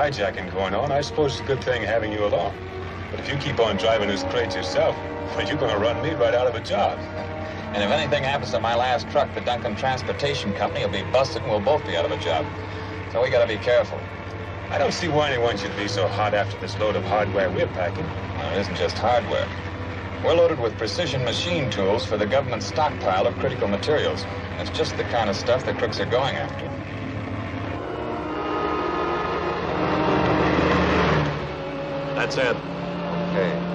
hijacking going on, I suppose it's a good thing having you along. But if you keep on driving those crates yourself, well, you're going to run me right out of a job. And if anything happens to my last truck, the Duncan Transportation Company will be busted and we'll both be out of a job. So we got to be careful. I don't see why anyone should be so hot after this load of hardware we're packing. Well, it isn't just hardware. We're loaded with precision machine tools for the government's stockpile of critical materials. It's just the kind of stuff the crooks are going after. That's it. Okay.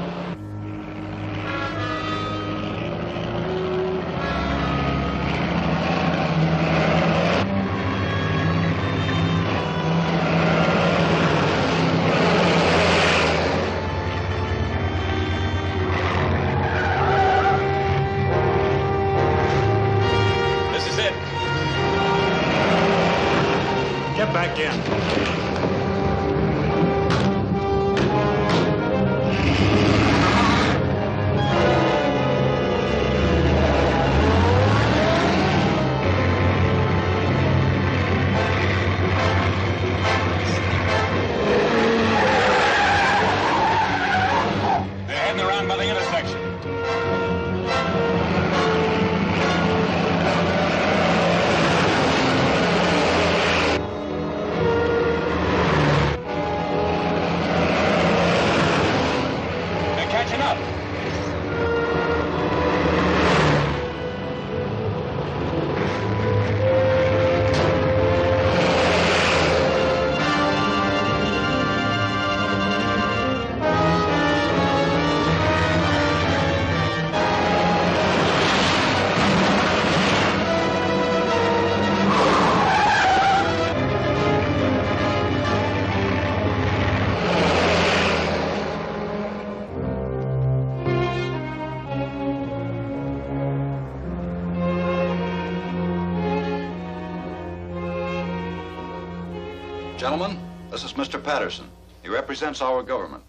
Gentlemen, this is Mr. Patterson. He represents our government.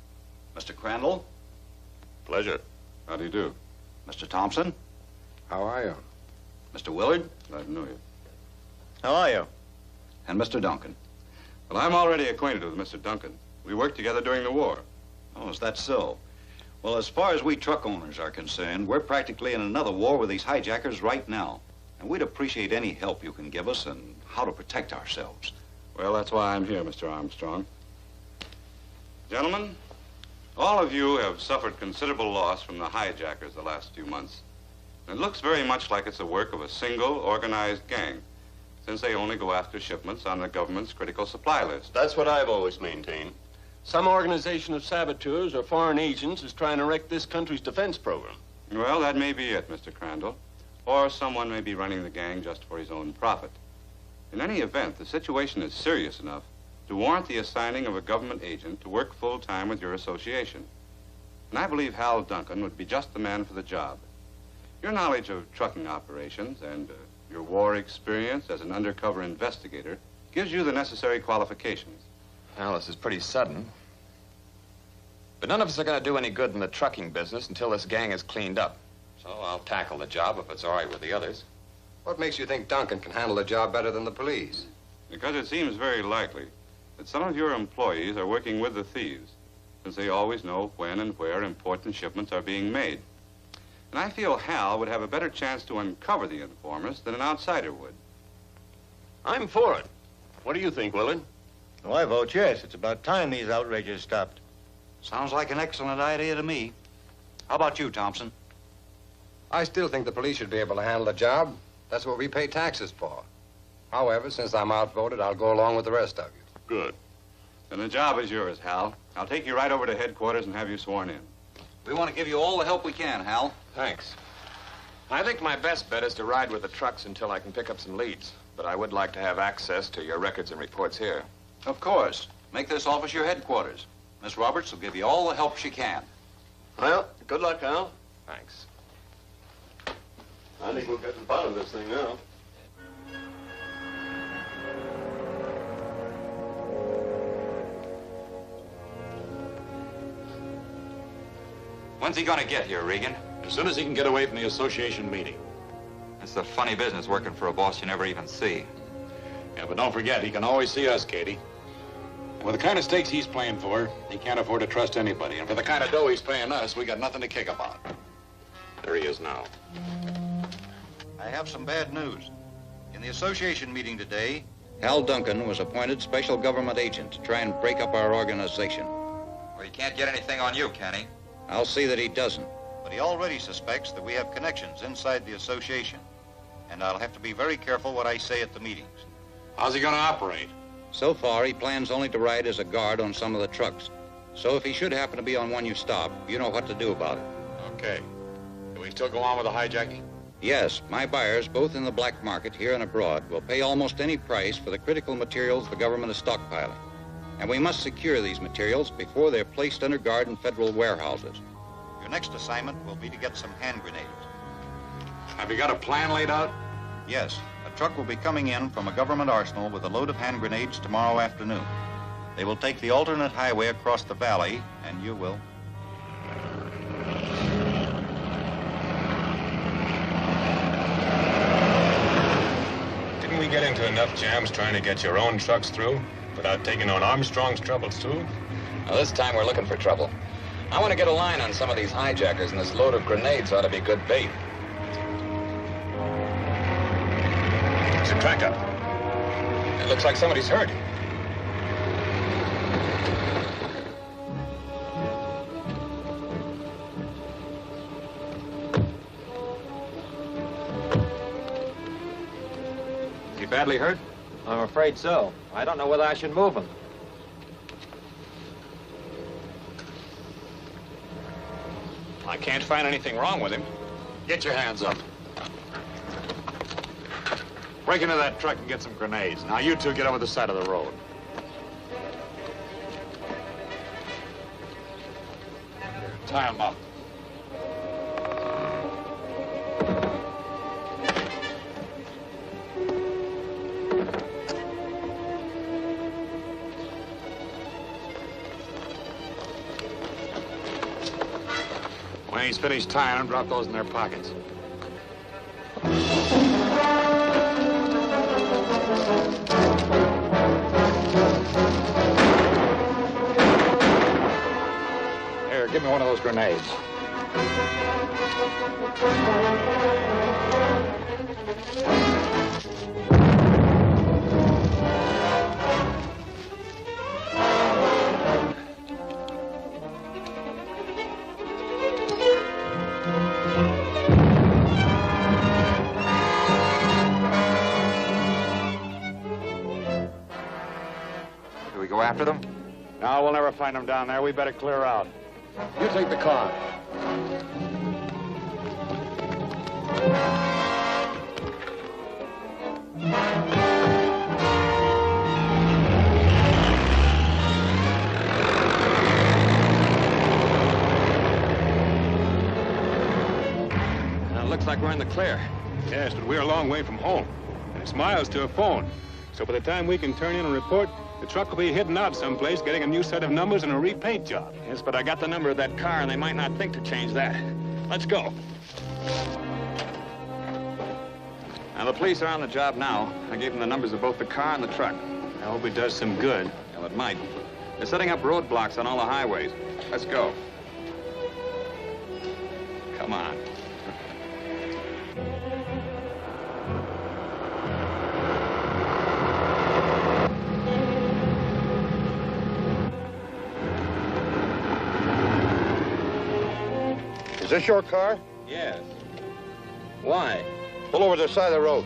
Mr. Crandall. Pleasure. How do you do? Mr. Thompson. How are you? Mr. Willard. Glad to know you. How are you? And Mr. Duncan. Well, I'm already acquainted with Mr. Duncan. We worked together during the war. Oh, is that so? Well, as far as we truck owners are concerned, we're practically in another war with these hijackers right now. And we'd appreciate any help you can give us in how to protect ourselves. Well, that's why I'm here, Mr. Armstrong. Gentlemen, all of you have suffered considerable loss from the hijackers the last few months. And it looks very much like it's the work of a single, organized gang, since they only go after shipments on the government's critical supply list. That's what I've always maintained. Some organization of saboteurs or foreign agents is trying to wreck this country's defense program. Well, that may be it, Mr. Crandall. Or someone may be running the gang just for his own profit. In any event, the situation is serious enough to warrant the assigning of a government agent to work full-time with your association. And I believe Hal Duncan would be just the man for the job. Your knowledge of trucking operations and your war experience as an undercover investigator gives you the necessary qualifications. Well, this is pretty sudden. But none of us are going to do any good in the trucking business until this gang is cleaned up. So I'll tackle the job if it's all right with the others. What makes you think Duncan can handle the job better than the police? Because it seems very likely that some of your employees are working with the thieves, since they always know when and where important shipments are being made. And I feel Hal would have a better chance to uncover the informers than an outsider would. I'm for it. What do you think, Willard? Oh, I vote yes. It's about time these outrages stopped. Sounds like an excellent idea to me. How about you, Thompson? I still think the police should be able to handle the job. That's what we pay taxes for. However, since I'm outvoted, I'll go along with the rest of you. Good. Then the job is yours, Hal. I'll take you right over to headquarters and have you sworn in. We want to give you all the help we can, Hal. Thanks. I think my best bet is to ride with the trucks until I can pick up some leads. But I would like to have access to your records and reports here. Of course. Make this office your headquarters. Miss Roberts will give you all the help she can. Well, good luck, Hal. Thanks. I think we're getting part of this thing now. When's he gonna get here, Regan? As soon as he can get away from the association meeting. It's a funny business working for a boss you never even see. Yeah, but don't forget, he can always see us, Cady. With the kind of stakes he's playing for, he can't afford to trust anybody. And for the kind of dough he's paying us, we got nothing to kick about. There he is now. I have some bad news. In the association meeting today, Hal Duncan was appointed special government agent to try and break up our organization. Well, he can't get anything on you, can he? I'll see that he doesn't. But he already suspects that we have connections inside the association. And I'll have to be very careful what I say at the meetings. How's he gonna operate? So far, he plans only to ride as a guard on some of the trucks. So if he should happen to be on one you stop, you know what to do about it. Okay. Do we still go on with the hijacking? Yes, my buyers, both in the black market here and abroad, will pay almost any price for the critical materials the government is stockpiling. And we must secure these materials before they're placed under guard in federal warehouses. Your next assignment will be to get some hand grenades. Have you got a plan laid out? Yes, a truck will be coming in from a government arsenal with a load of hand grenades tomorrow afternoon. They will take the alternate highway across the valley, and you will. Didn't we get into enough jams trying to get your own trucks through without taking on Armstrong's troubles, too? Well, this time we're looking for trouble. I want to get a line on some of these hijackers, and this load of grenades ought to be good bait. There's a track up. It looks like somebody's hurt. Is he badly hurt? I'm afraid so. I don't know whether I should move him. I can't find anything wrong with him. Get your hands up. Break into that truck and get some grenades. Now, you two get over the side of the road. Tie him up. When he's finished tying them, drop those in their pockets. Here, give me one of those grenades. Do we go after them? No, we'll never find them down there. We better clear out. You take the car. Looks like we're in the clear. Yes, but we're a long way from home. And it's miles to a phone. So by the time we can turn in a report, the truck will be hidden out someplace, getting a new set of numbers and a repaint job. Yes, but I got the number of that car, and they might not think to change that. Let's go. Now, the police are on the job now. I gave them the numbers of both the car and the truck. I hope it does some good. Well, it might. They're setting up roadblocks on all the highways. Let's go. Come on. Is this your car? Yes. Why? Pull over to the side of the road.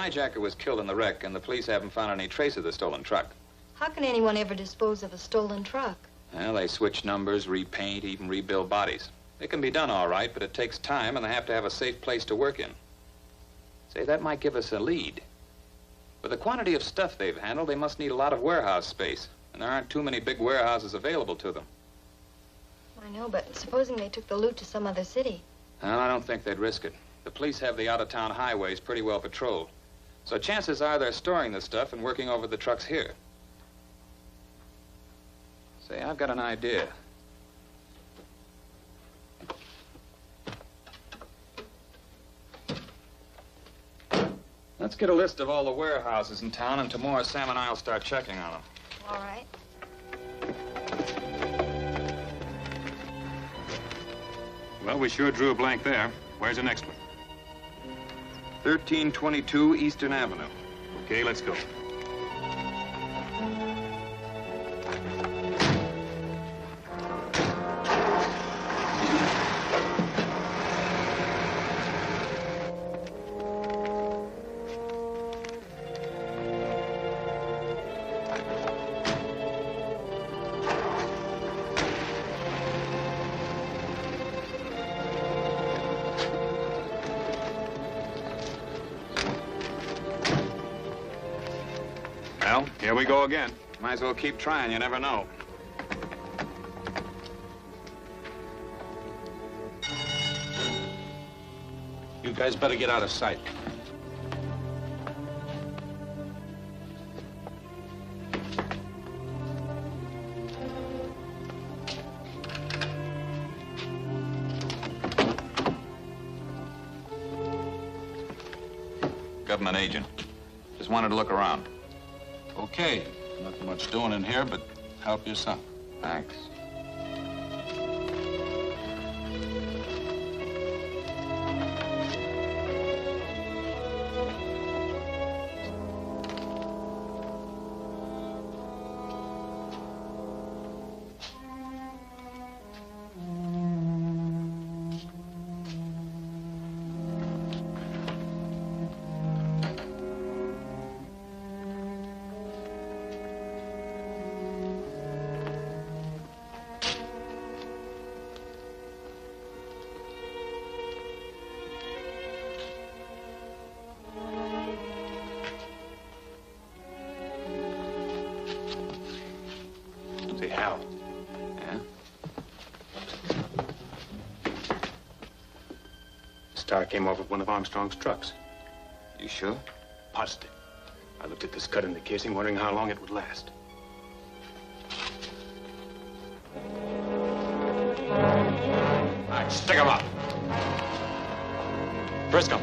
hijacker was killed in the wreck, and the police haven't found any trace of the stolen truck. How can anyone ever dispose of a stolen truck? Well, they switch numbers, repaint, even rebuild bodies. It can be done all right, but it takes time, and they have to have a safe place to work in. Say, that might give us a lead. With the quantity of stuff they've handled, they must need a lot of warehouse space, and there aren't too many big warehouses available to them. I know, but supposing they took the loot to some other city? Well, I don't think they'd risk it. The police have the out-of-town highways pretty well patrolled. So chances are they're storing the stuff and working over the trucks here. Say, I've got an idea. Let's get a list of all the warehouses in town, and tomorrow Sam and I'll start checking on them. All right. Well, we sure drew a blank there. Where's the next one? 1322 Eastern Avenue. Okay, let's go. Well, here we go again. Might as well keep trying, you never know. You guys better get out of sight. Government agent. Just wanted to look around. Okay. Not much doing in here, but help yourself. Thanks. Say, Hal. Yeah? The star came off of one of Armstrong's trucks. You sure? Positive. I looked at this cut in the casing, wondering how long it would last. All right, stick 'em up. Frisk 'em.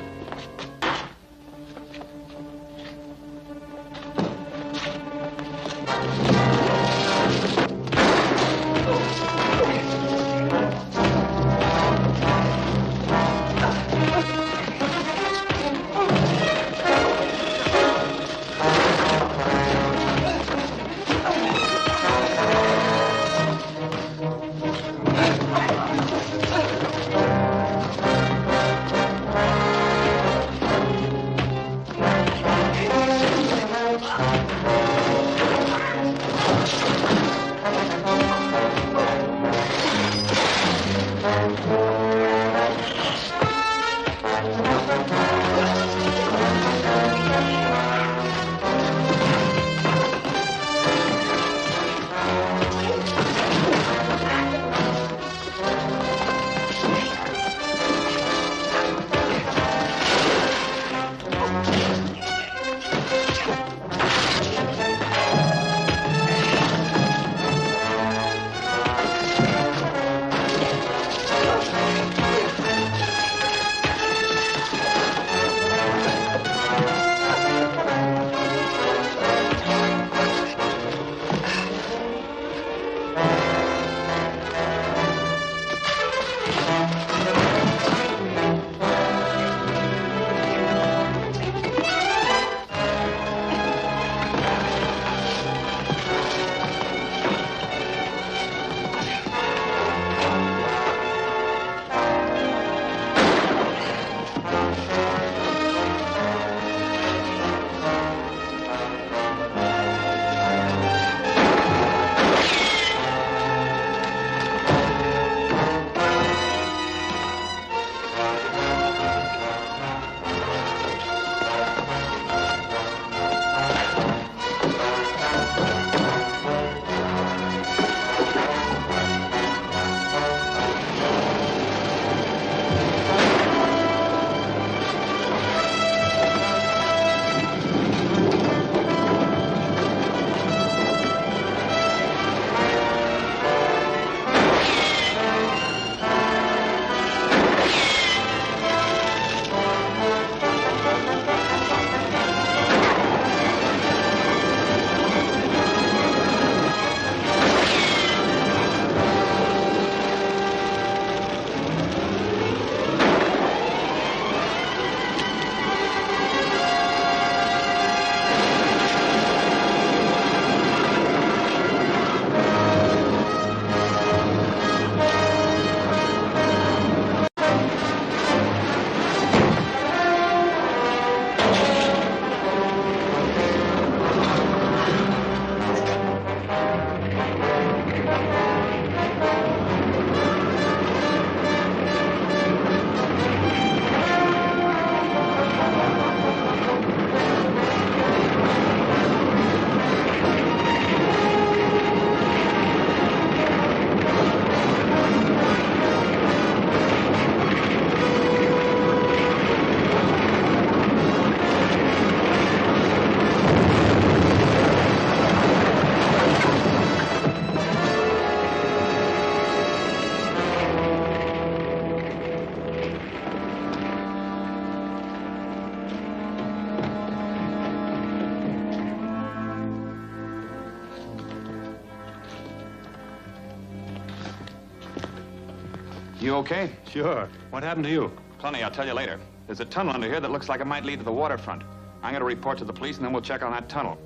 You okay? Sure. What happened to you? Plenty, I'll tell you later. There's a tunnel under here that looks like it might lead to the waterfront. I'm going to report to the police, and then we'll check on that tunnel.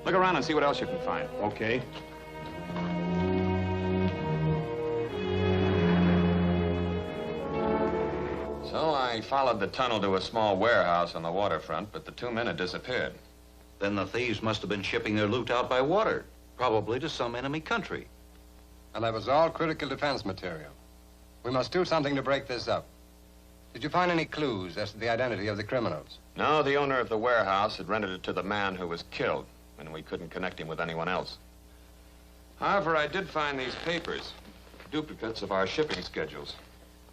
Look around and see what else you can find. Okay. So I followed the tunnel to a small warehouse on the waterfront, but the two men had disappeared. Then the thieves must have been shipping their loot out by water, probably to some enemy country. And that was all critical defense material. We must do something to break this up. Did you find any clues as to the identity of the criminals? No, the owner of the warehouse had rented it to the man who was killed, and we couldn't connect him with anyone else. However, I did find these papers, duplicates of our shipping schedules.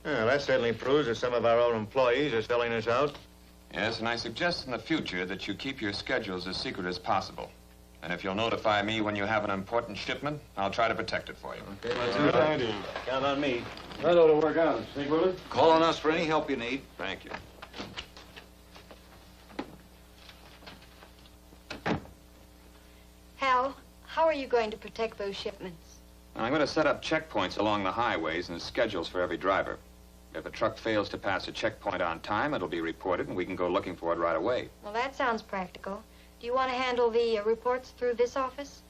Yeah, that certainly proves that some of our own employees are selling us out. Yes, and I suggest in the future that you keep your schedules as secret as possible. And if you'll notify me when you have an important shipment, I'll try to protect it for you. Okay, that's a good idea. Count on me. That ought to work out. See, Willard? Call on us for any help you need. Thank you. Hal, how are you going to protect those shipments? I'm going to set up checkpoints along the highways and schedules for every driver. If a truck fails to pass a checkpoint on time, it'll be reported, and we can go looking for it right away. Well, that sounds practical. Do you want to handle the reports through this office?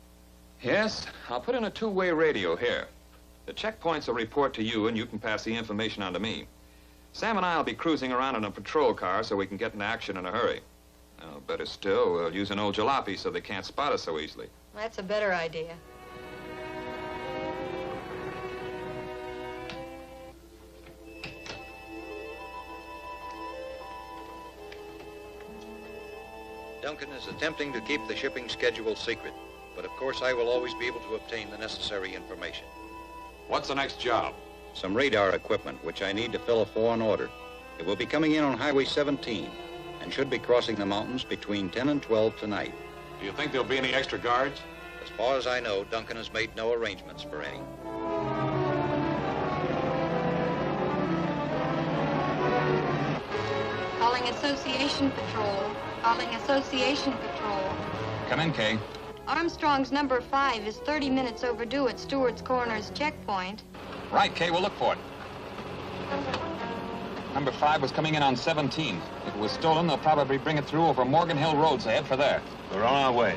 Yes, I'll put in a two-way radio here. The checkpoints will report to you, and you can pass the information on to me. Sam and I will be cruising around in a patrol car so we can get into action in a hurry. Better still, we'll use an old jalopy so they can't spot us so easily. That's a better idea. Duncan is attempting to keep the shipping schedule secret, but of course I will always be able to obtain the necessary information. What's the next job? Some radar equipment, which I need to fill a foreign order. It will be coming in on Highway 17 and should be crossing the mountains between 10 and 12 tonight. Do you think there'll be any extra guards? As far as I know, Duncan has made no arrangements for any. Calling Association Patrol. Calling Association Patrol. Come in, Kay. Armstrong's number 5 is 30 minutes overdue at Stewart's Corners checkpoint. Right, Kay, we'll look for it. Number 5 was coming in on 17. If it was stolen, they'll probably bring it through over Morgan Hill Road, so head for there. We're on our way.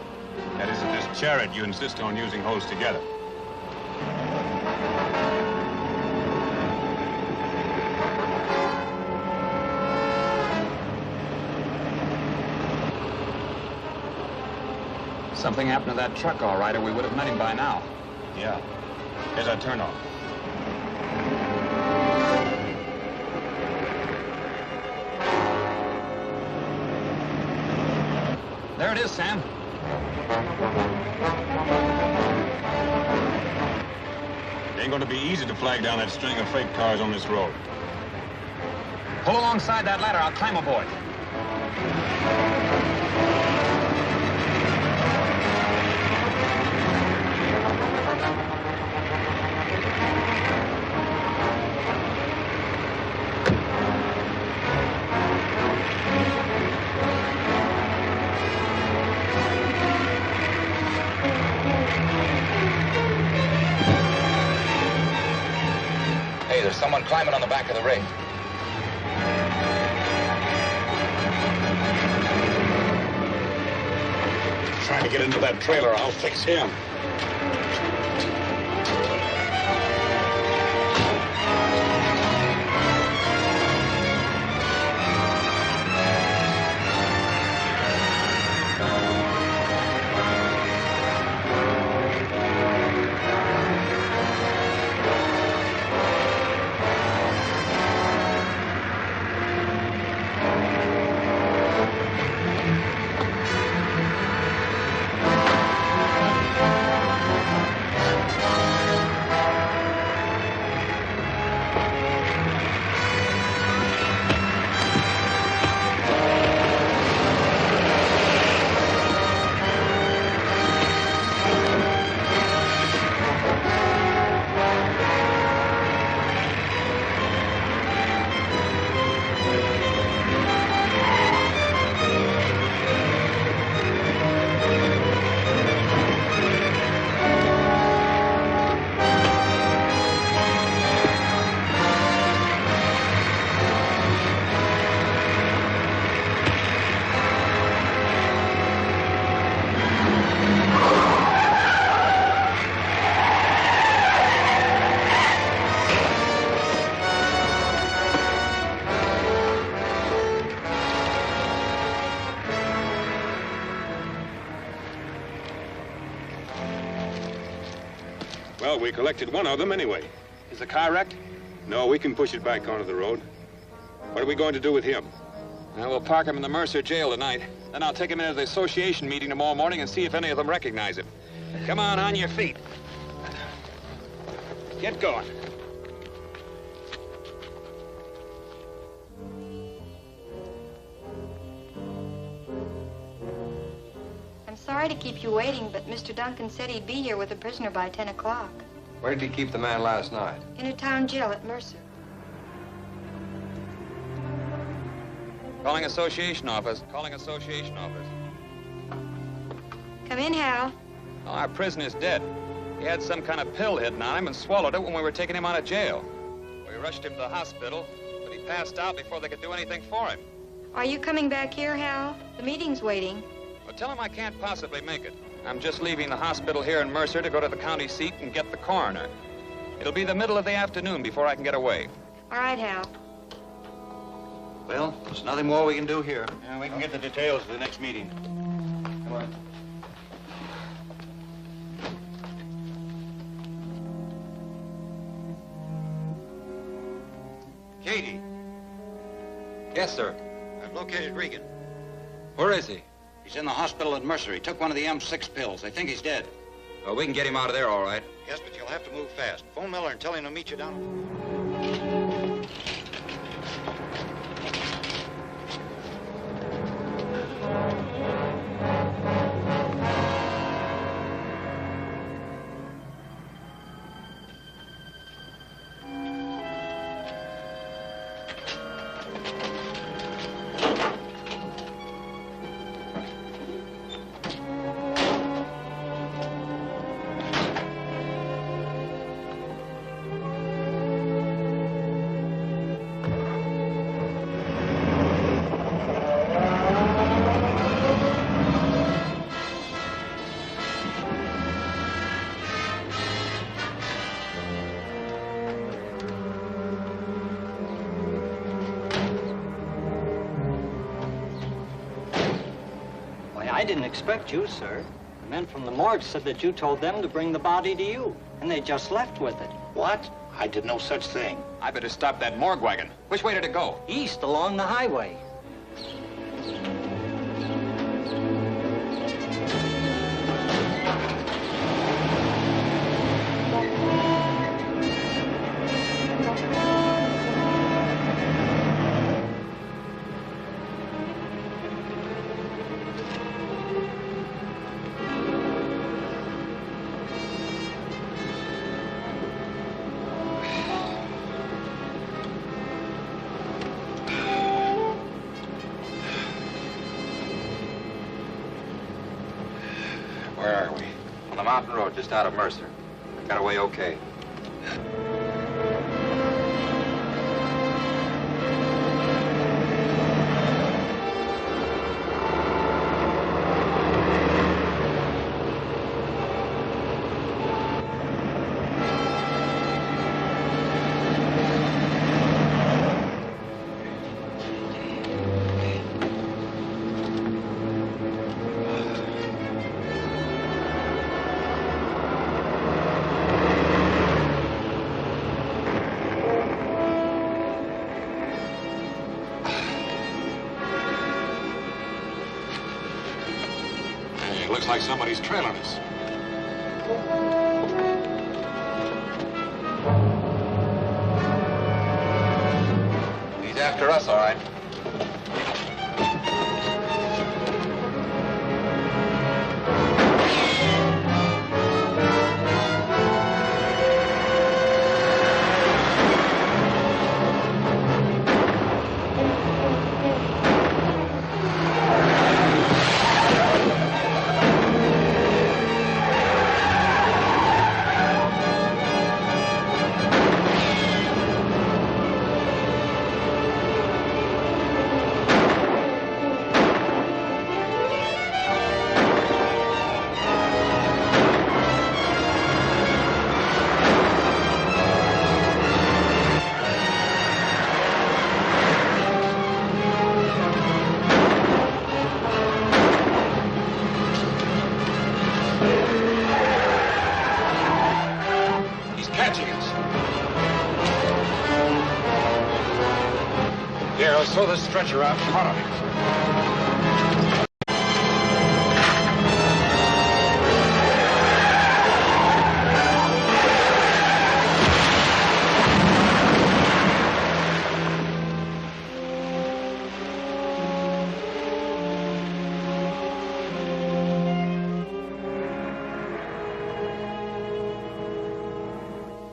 That is, if this chariot you insist on using holds together. Something happened to that truck, all right, or we would have met him by now. Yeah. Here's our turnoff. There it is, Sam. It ain't gonna be easy to flag down that string of freight cars on this road. Pull alongside that ladder. I'll climb aboard. Hey, there's someone climbing on the back of the rig. Trying to get into that trailer. I'll fix him. Well, we collected one of them anyway. Is the car wrecked? No, we can push it back onto the road. What are we going to do with him? We'll park him in the Mercer jail tonight. Then I'll take him into the association meeting tomorrow morning and see if any of them recognize him. Come on your feet. Get going. I'm sorry to keep you waiting, but Mr. Duncan said he'd be here with the prisoner by 10 o'clock. Where did he keep the man last night? In a town jail at Mercer. Calling association office. Calling association office. Come in, Hal. Oh, our prisoner's dead. He had some kind of pill hidden on him and swallowed it when we were taking him out of jail. We rushed him to the hospital, but he passed out before they could do anything for him. Are you coming back here, Hal? The meeting's waiting. Well, tell him I can't possibly make it. I'm just leaving the hospital here in Mercer to go to the county seat and get the coroner. It'll be the middle of the afternoon before I can get away. All right, Hal. Well, there's nothing more we can do here. Yeah, we can get the details for the next meeting. Come on. Cady, Yes, sir. I've located Regan. Where is he? He's in the hospital at Mercer. He took one of the M6 pills. They think he's dead. Oh, we can get him out of there, all right. Yes, but you'll have to move fast. Phone Miller and tell him to meet you down. I didn't expect you, sir. The men from the morgue said that you told them to bring the body to you, and they just left with it. What? I did no such thing. I better stop that morgue wagon. Which way did it go? East along the highway. Where are we? On the mountain road, just out of Mercer. Got away okay. Looks like somebody's trailing us. He's after us, all right. Boys, throw the stretcher out in front of me.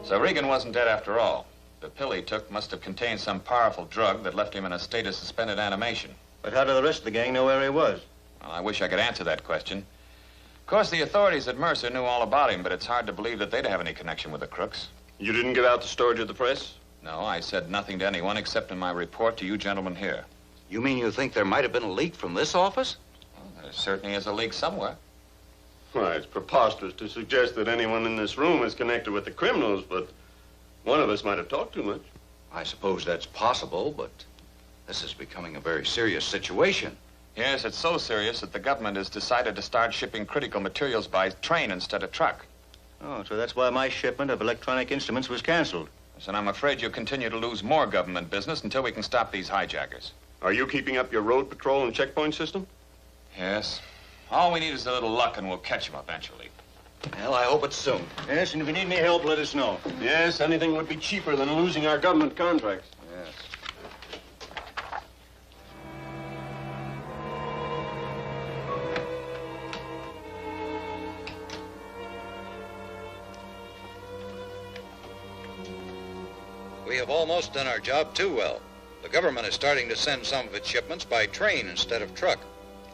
So Regan wasn't dead after all. The pill he took must have contained some powerful drug that left him in a state of suspended animation. But how did the rest of the gang know where he was? Well, I wish I could answer that question. Of course, the authorities at Mercer knew all about him, but it's hard to believe that they'd have any connection with the crooks. You didn't give out the story to the press? No, I said nothing to anyone except in my report to you gentlemen here. You mean you think there might have been a leak from this office? Well, there certainly is a leak somewhere. Why, it's preposterous to suggest that anyone in this room is connected with the criminals, but one of us might have talked too much. I suppose that's possible, but this is becoming a very serious situation. Yes, it's so serious that the government has decided to start shipping critical materials by train instead of truck. Oh, so that's why my shipment of electronic instruments was canceled. And I'm afraid you'll continue to lose more government business until we can stop these hijackers. Are you keeping up your road patrol and checkpoint system? Yes. All we need is a little luck and we'll catch them eventually. Well, I hope it's soon. Yes, and if you need any help, let us know. Yes, anything would be cheaper than losing our government contracts. Yes. We have almost done our job too well. The government is starting to send some of its shipments by train instead of truck.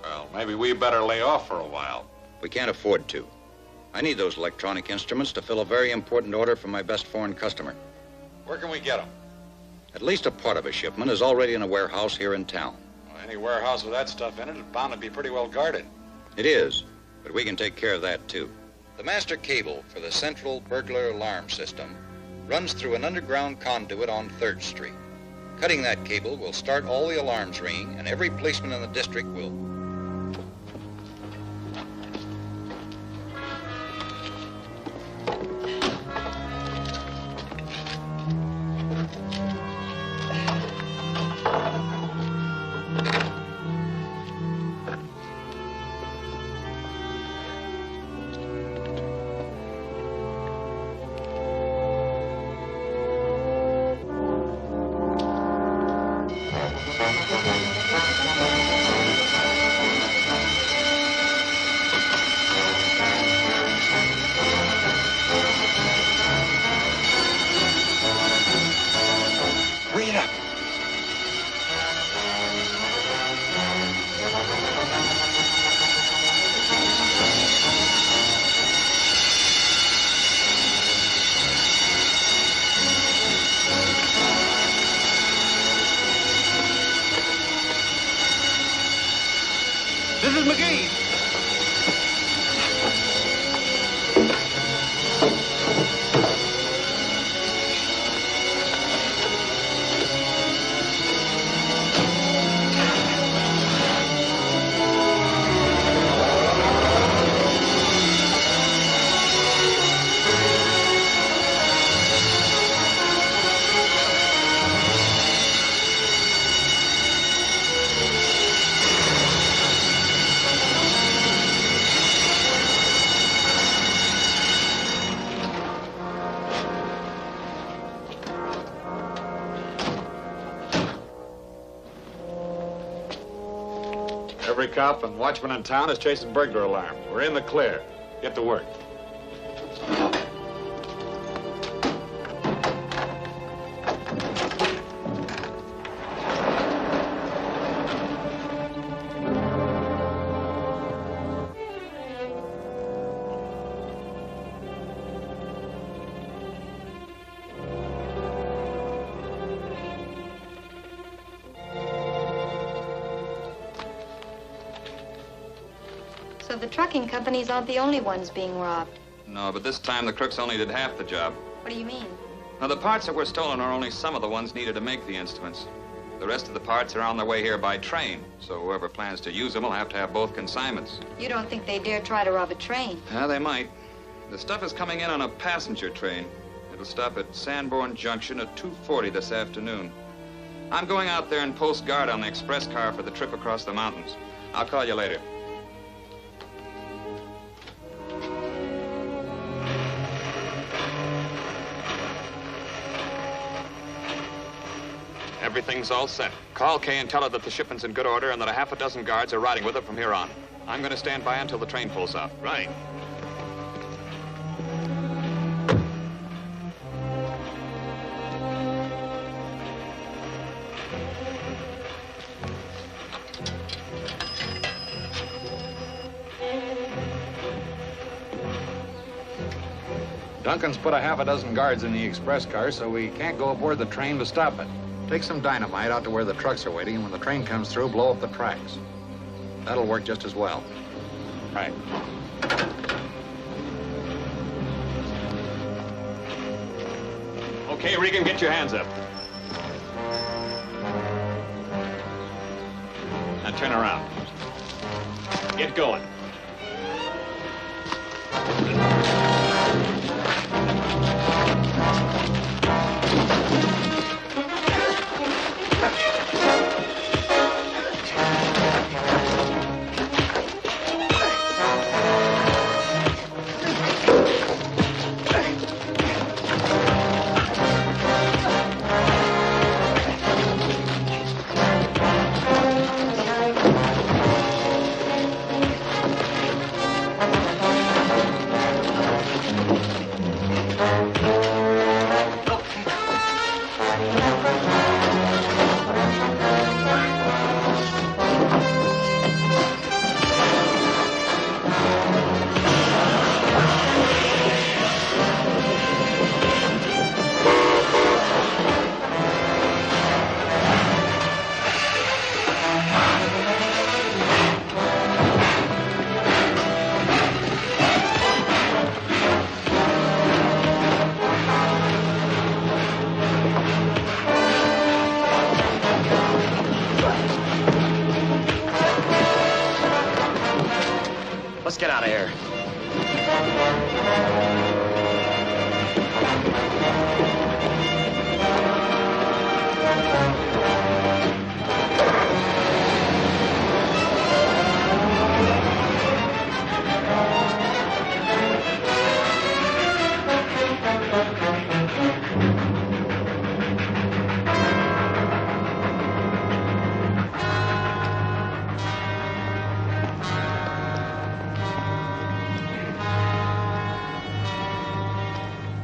Well, maybe we better lay off for a while. We can't afford to. I need those electronic instruments to fill a very important order from my best foreign customer. Where can we get them? At least a part of a shipment is already in a warehouse here in town. Well, any warehouse with that stuff in it is bound to be pretty well guarded. It is, but we can take care of that too. The master cable for the central burglar alarm system runs through an underground conduit on 3rd Street. Cutting that cable will start all the alarms ringing, and every policeman in the district will... Every cop and watchman in town is chasing burglar alarms. We're in the clear. Get to work. So the trucking companies aren't the only ones being robbed. No, but this time the crooks only did half the job. What do you mean? Now, the parts that were stolen are only some of the ones needed to make the instruments. The rest of the parts are on their way here by train, so whoever plans to use them will have to have both consignments. You don't think they dare try to rob a train? Yeah, they might. The stuff is coming in on a passenger train. It'll stop at Sanborn Junction at 2:40 this afternoon. I'm going out there and post guard on the express car for the trip across the mountains. I'll call you later. Everything's all set. Call Kay and tell her that the shipment's in good order and that a half a dozen guards are riding with her from here on. I'm going to stand by until the train pulls off. Right. Duncan's put a half a dozen guards in the express car, so we can't go aboard the train to stop it. Take some dynamite out to where the trucks are waiting, and when the train comes through, blow up the tracks. That'll work just as well. Right. Okay, Regan, get your hands up. Now turn around. Get going. Let's get out of here.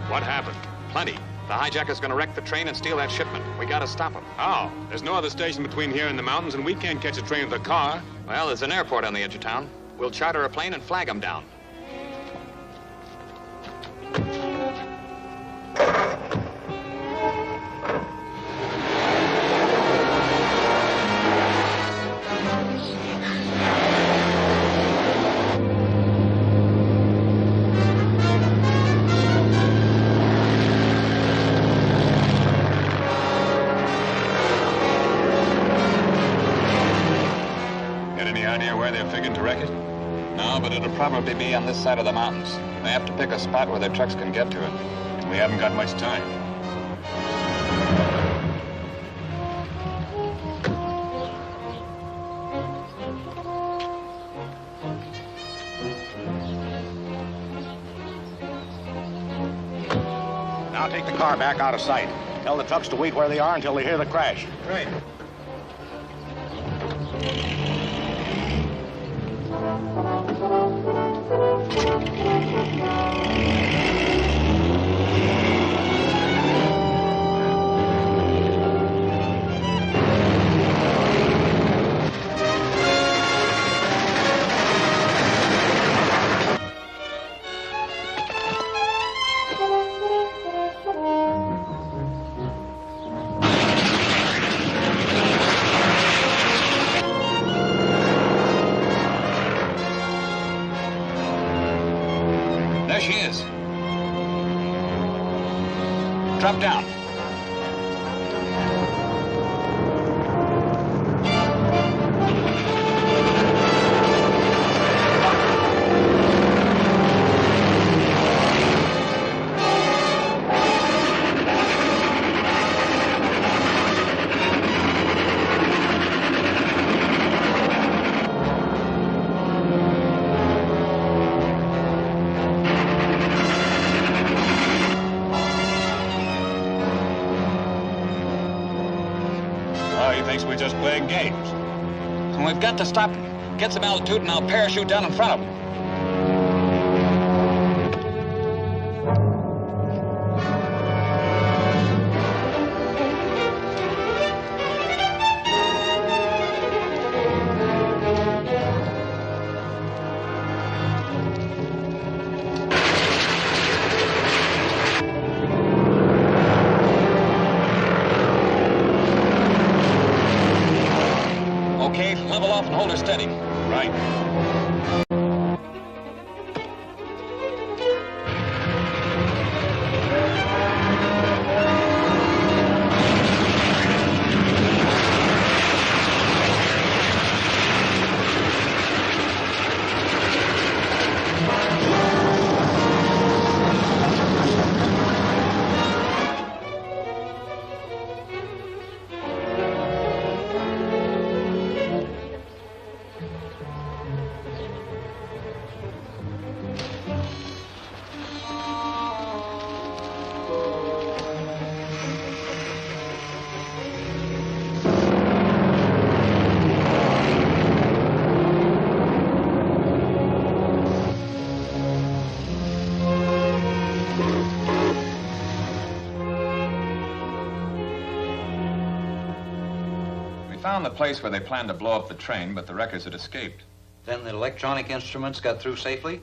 What happened? Plenty. The hijacker's gonna wreck the train and steal that shipment. We gotta stop him. Oh, there's no other station between here and the mountains, and we can't catch a train with a car. Well, there's an airport on the edge of town. We'll charter a plane and flag him down. Probably be on this side of the mountains. They have to pick a spot where their trucks can get to it. We haven't got much time. Now take the car back out of sight. Tell the trucks to wait where they are until they hear the crash. Right. There she is. Drop down. Oh, he thinks we're just playing games. And we've got to stop him. Get some altitude and I'll parachute down in front of him. Okay, level off and hold her steady. Right. Found the place where they planned to blow up the train, but the wreckers had escaped. Then the electronic instruments got through safely?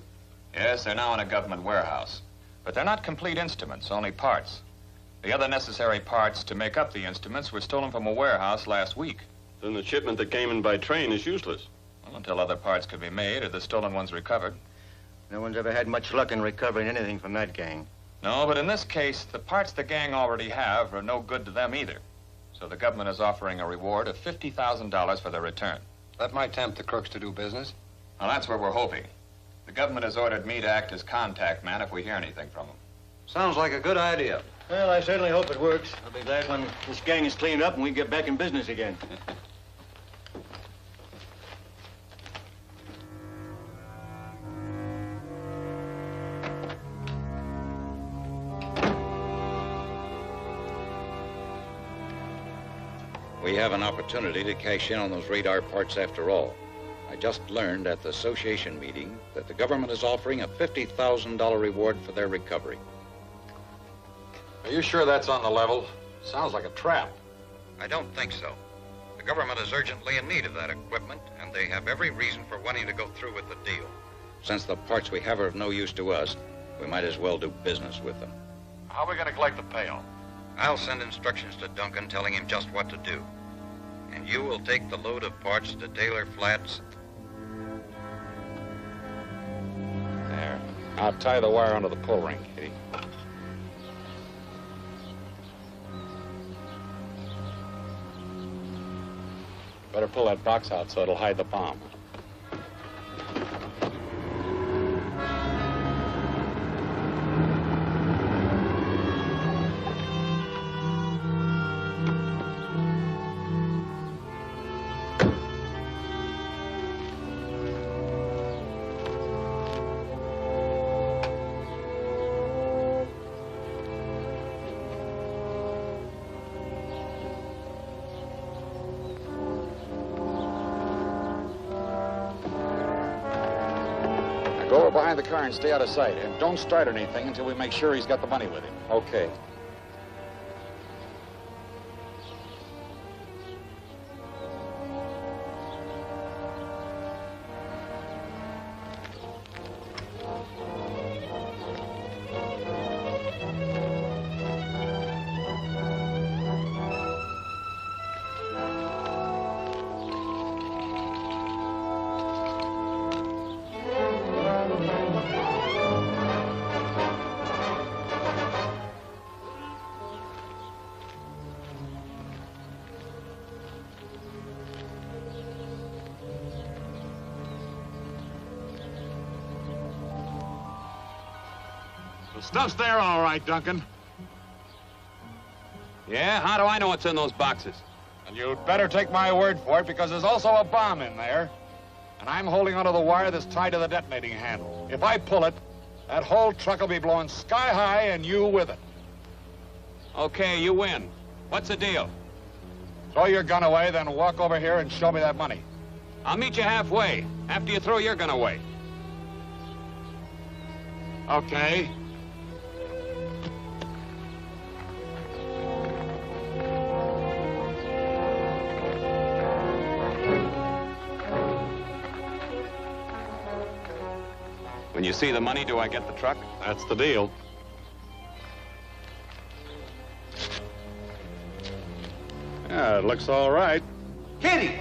Yes, they're now in a government warehouse. But they're not complete instruments, only parts. The other necessary parts to make up the instruments were stolen from a warehouse last week. Then the shipment that came in by train is useless. Well, until other parts could be made or the stolen ones recovered. No one's ever had much luck in recovering anything from that gang. No, but in this case, the parts the gang already have are no good to them either. So the government is offering a reward of $50,000 for their return. That might tempt the crooks to do business. Well, that's what we're hoping. The government has ordered me to act as contact man if we hear anything from them. Sounds like a good idea. Well, I certainly hope it works. I'll be glad when this gang is cleaned up and we get back in business again. We have an opportunity to cash in on those radar parts after all. I just learned at the association meeting that the government is offering a $50,000 reward for their recovery. Are you sure that's on the level? Sounds like a trap. I don't think so. The government is urgently in need of that equipment, and they have every reason for wanting to go through with the deal. Since the parts we have are of no use to us, we might as well do business with them. How are we going to collect the payoff? I'll send instructions to Duncan telling him just what to do. And you will take the load of parts to Taylor Flats. There. Now tie the wire onto the pull ring, Cady. Better pull that box out so it'll hide the bomb. Go over behind the car and stay out of sight. And don't start anything until we make sure he's got the money with him. Okay. The stuff's there all right, Duncan. Yeah? How do I know what's in those boxes? And you'd better take my word for it, because there's also a bomb in there. And I'm holding onto the wire that's tied to the detonating handle. If I pull it, that whole truck will be blowing sky high and you with it. Okay, you win. What's the deal? Throw your gun away, then walk over here and show me that money. I'll meet you halfway, after you throw your gun away. Okay. When you see the money, do I get the truck? That's the deal. Yeah, it looks all right. Cady!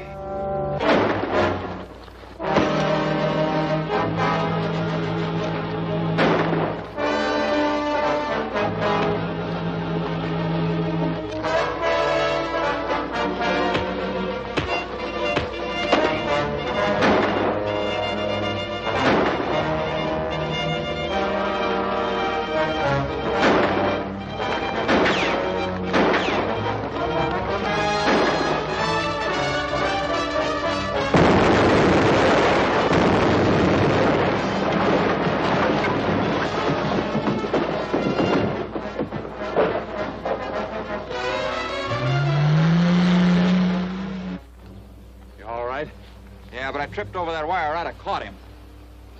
Tripped over that wire, I'd have caught him.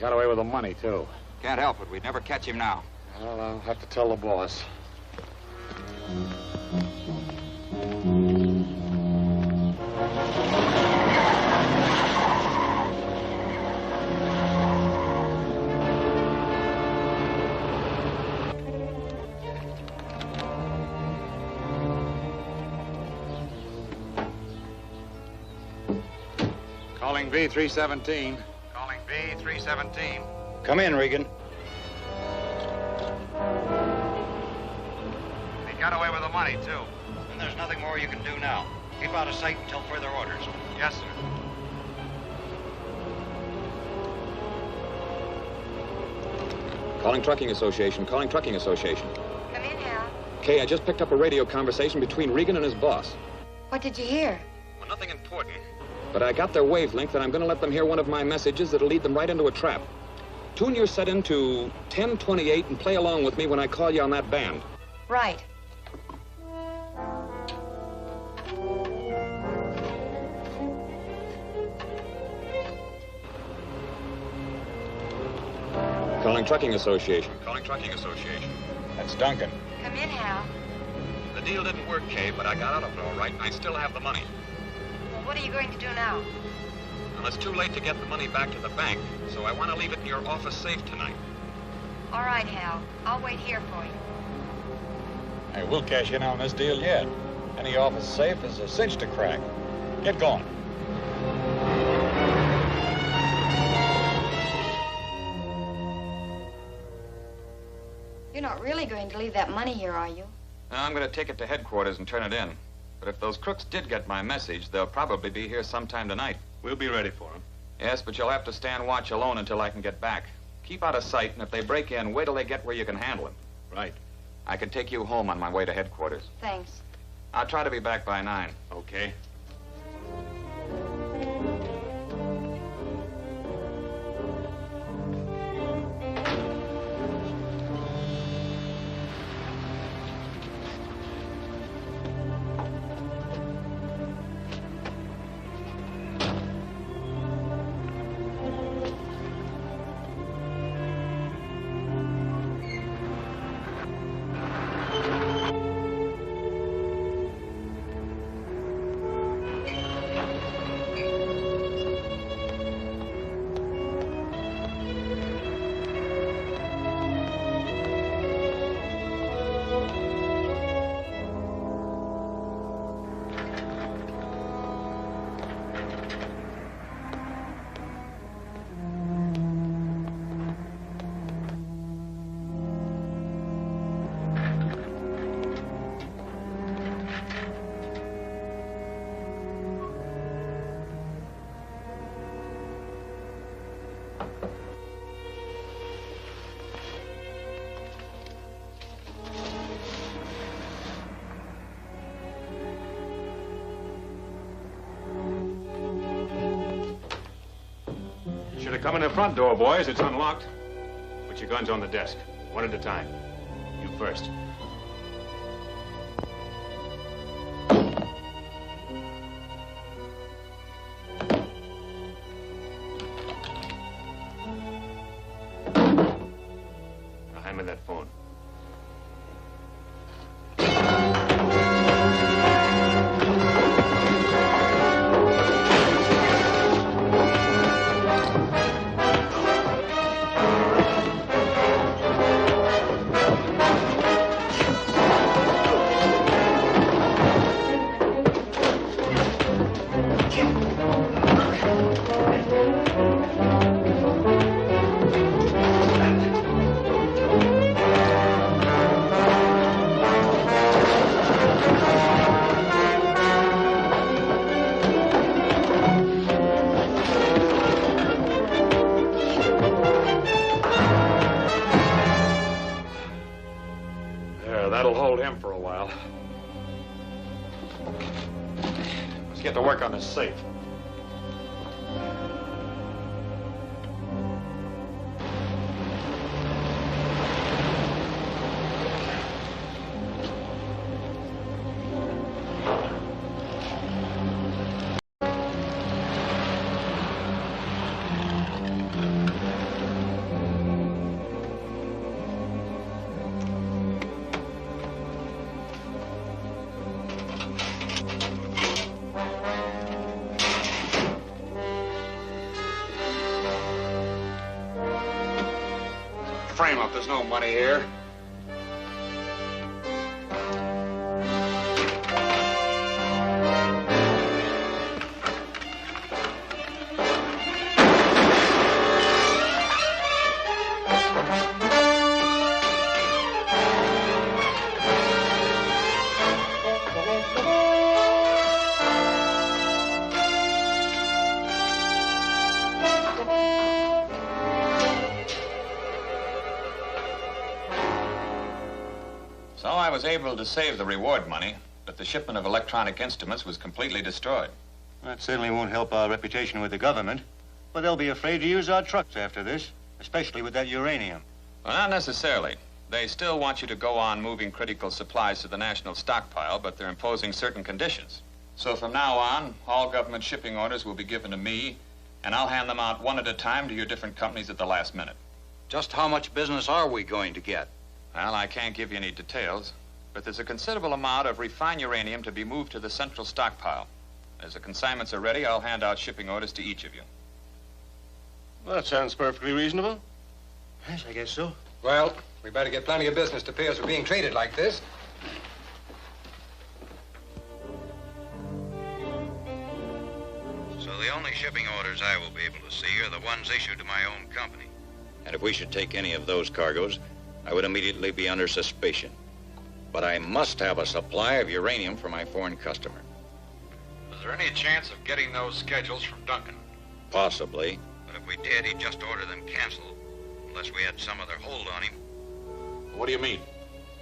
Got away with the money, too. Can't help it. We'd never catch him now. Well, I'll have to tell the boss. Calling B317. Calling B317. Come in, Regan. He got away with the money, too. And there's nothing more you can do now. Keep out of sight until further orders. Yes, sir. Calling Trucking Association, calling Trucking Association. Come in, Hal. Kay, I just picked up a radio conversation between Regan and his boss. What did you hear? Well, nothing important. But I got their wavelength, and I'm going to let them hear one of my messages that'll lead them right into a trap. Tune your set into 1028 and play along with me when I call you on that band. Right. Calling Trucking Association. Calling Trucking Association. That's Duncan. Come in, Hal. The deal didn't work, Kay, but I got out of it all right, and I still have the money. Well, what are you going to do now? Well, it's too late to get the money back to the bank, so I want to leave it in your office safe tonight. All right, Hal. I'll wait here for you. Hey, we'll cash in on this deal yet. Any office safe is a cinch to crack. Get going. You're not really going to leave that money here, are you? No, I'm going to take it to headquarters and turn it in. But if those crooks did get my message, they'll probably be here sometime tonight. We'll be ready for them. Yes, but you'll have to stand watch alone until I can get back. Keep out of sight, and if they break in, wait till they get where you can handle them. Right. I can take you home on my way to headquarters. Thanks. I'll try to be back by 9. Okay. Should have come in the front door, boys. It's unlocked. Put your guns on the desk, one at a time. You first. get to work on this safe. Frame up, there's no money here. I was able to save the reward money, but the shipment of electronic instruments was completely destroyed. That certainly won't help our reputation with the government, but they'll be afraid to use our trucks after this, especially with that uranium. Well, not necessarily. They still want you to go on moving critical supplies to the national stockpile, but they're imposing certain conditions. So from now on, all government shipping orders will be given to me, and I'll hand them out one at a time to your different companies at the last minute. Just how much business are we going to get? Well, I can't give you any details, but there's a considerable amount of refined uranium to be moved to the central stockpile. As the consignments are ready, I'll hand out shipping orders to each of you. Well, that sounds perfectly reasonable. Yes, I guess so. Well, we better get plenty of business to pay us for being treated like this. So the only shipping orders I will be able to see are the ones issued to my own company. And if we should take any of those cargoes, I would immediately be under suspicion. But I must have a supply of uranium for my foreign customer. Is there any chance of getting those schedules from Duncan? Possibly, but if we did, he'd just order them canceled, unless we had some other hold on him. What do you mean?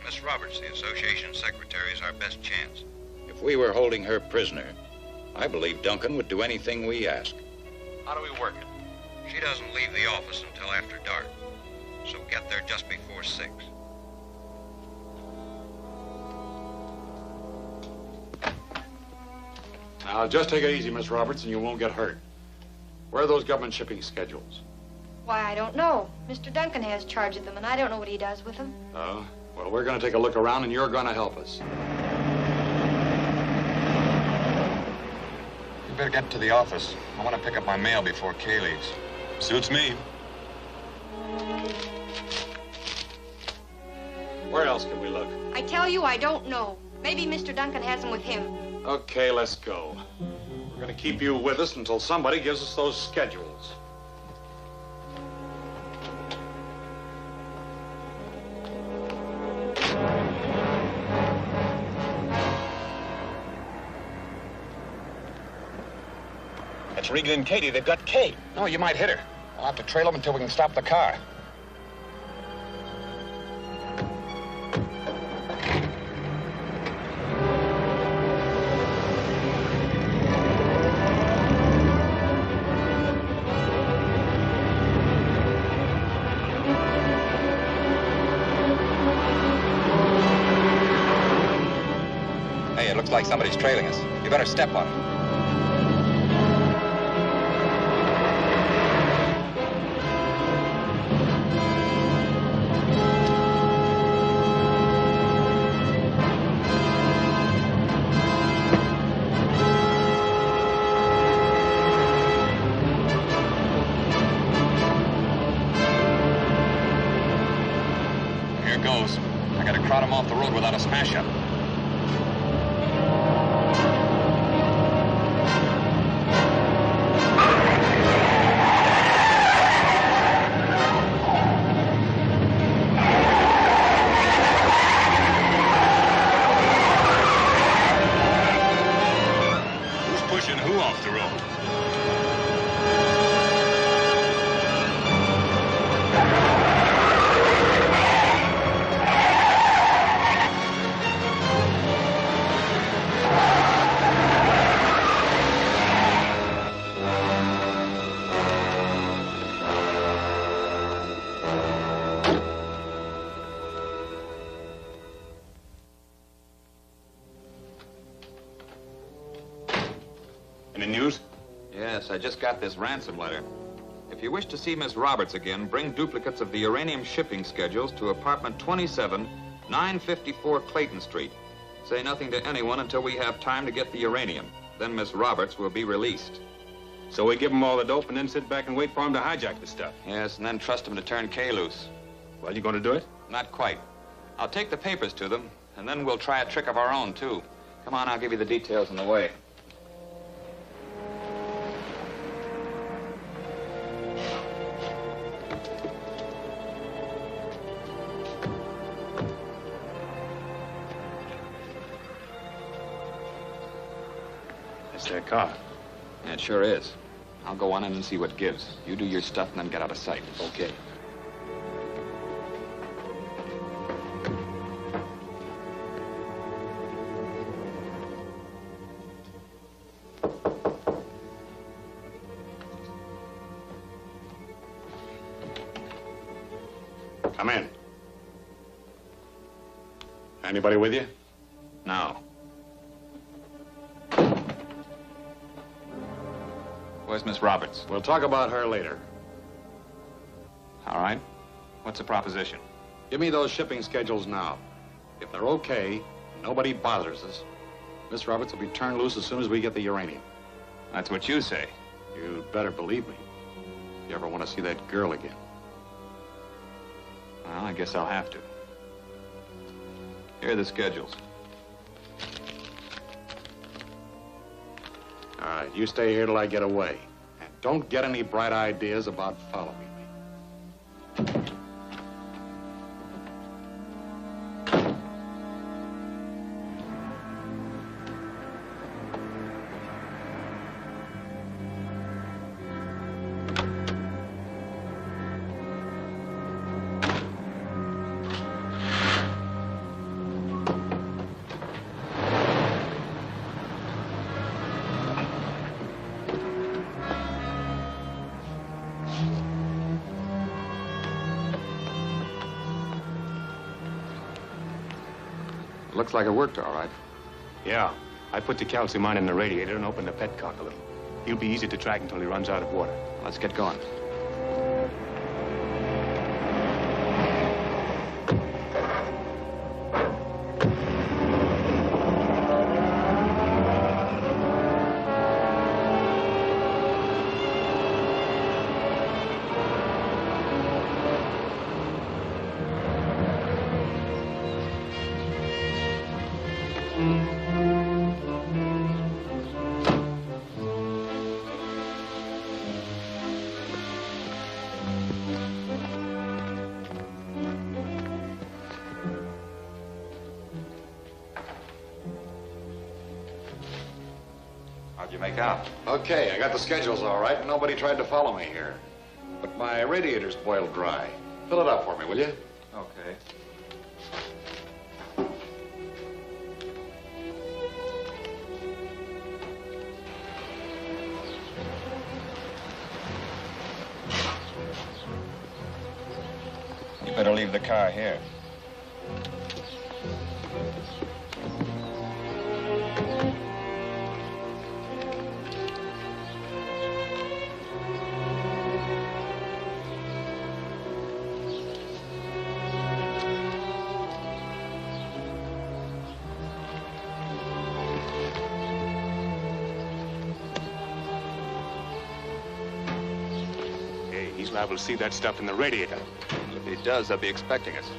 Miss Roberts, the association secretary, is our best chance. If we were holding her prisoner, I believe Duncan would do anything we ask. How do we work it? She doesn't leave the office until after dark, so get there just before 6. Now, just take it easy, Miss Roberts, and you won't get hurt. Where are those government shipping schedules? Why, I don't know. Mr. Duncan has charge of them, and I don't know what he does with them. Oh, well, we're going to take a look around, and you're going to help us. You better get to the office. I want to pick up my mail before Kay leaves. Suits me. Where else can we look? I tell you, I don't know. Maybe Mr. Duncan has them with him. Okay, let's go. We're going to keep you with us until somebody gives us those schedules. That's Regan and Cady. They've got Kay. No, you might hit her. I'll have to trail them until we can stop the car. Hey, it looks like somebody's trailing us. You better step on it. Here goes. I gotta crowd him off the road without a smash-up. Pushing who off the road? Any news? Yes, I just got this ransom letter. If you wish to see Miss Roberts again, bring duplicates of the uranium shipping schedules to apartment 27, 954 Clayton Street. Say nothing to anyone until we have time to get the uranium. Then Miss Roberts will be released. So we give him all the dope and then sit back and wait for him to hijack the stuff? Yes, and then trust him to turn Kay loose. Well, you going to do it? Not quite. I'll take the papers to them, and then we'll try a trick of our own, too. Come on, I'll give you the details on the way. That's their car. Yeah, it sure is. I'll go on in and see what gives. You do your stuff and then get out of sight. Okay. Come in. Anybody with you? No. Where's Miss Roberts? We'll talk about her later. All right. What's the proposition? Give me those shipping schedules now. If they're okay, nobody bothers us. Miss Roberts will be turned loose as soon as we get the uranium. That's what you say. You'd better believe me. If you ever want to see that girl again. Well, I guess I'll have to. Here are the schedules. All right, you stay here till I get away. And don't get any bright ideas about following me. Looks like it worked all right. Yeah. I put the calcium on in the radiator and opened the petcock a little. He'll be easy to track until he runs out of water. Let's get going. How'd you make out? Okay, I got the schedules all right. Nobody tried to follow me here. But my radiator's boiled dry. Fill it up for me, will you? Okay. You better leave the car here. He's liable to see that stuff in the radiator. If he does, they'll be expecting us.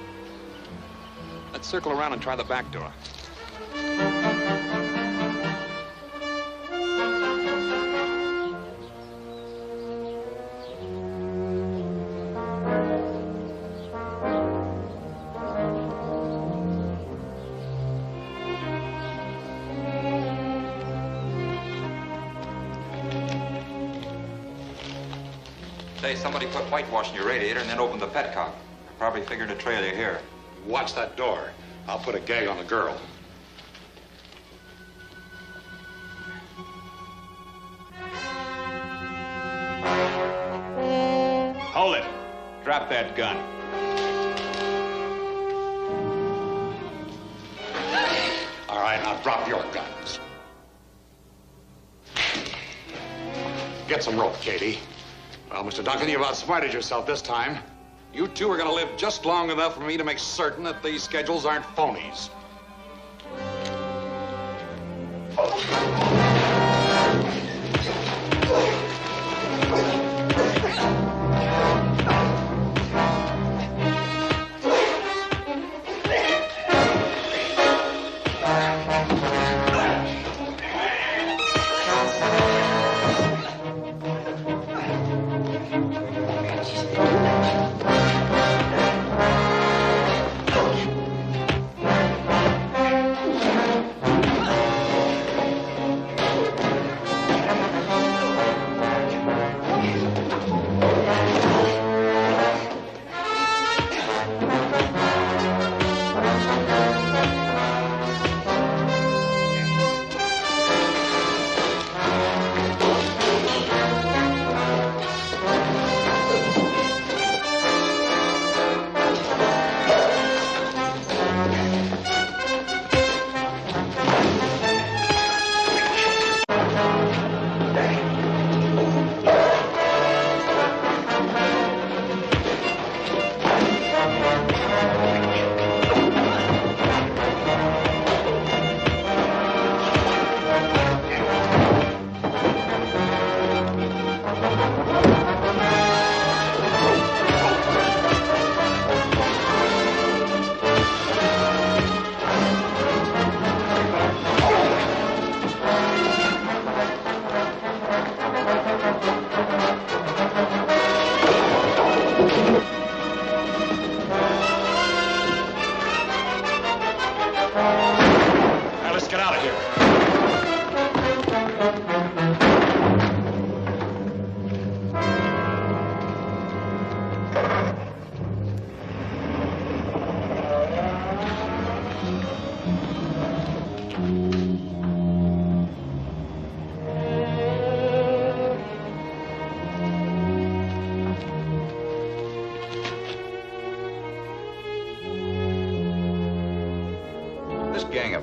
Let's circle around and try the back door. Say, somebody put whitewash in your radiator and then opened the petcock. Probably figured to trail you here. Watch that door. I'll put a gag on the girl. Hold it. Drop that gun. All right, now drop your guns. Get some rope, Cady. Well, Mr. Duncan, you've outsmarted yourself this time. You two are going to live just long enough for me to make certain that these schedules aren't phonies.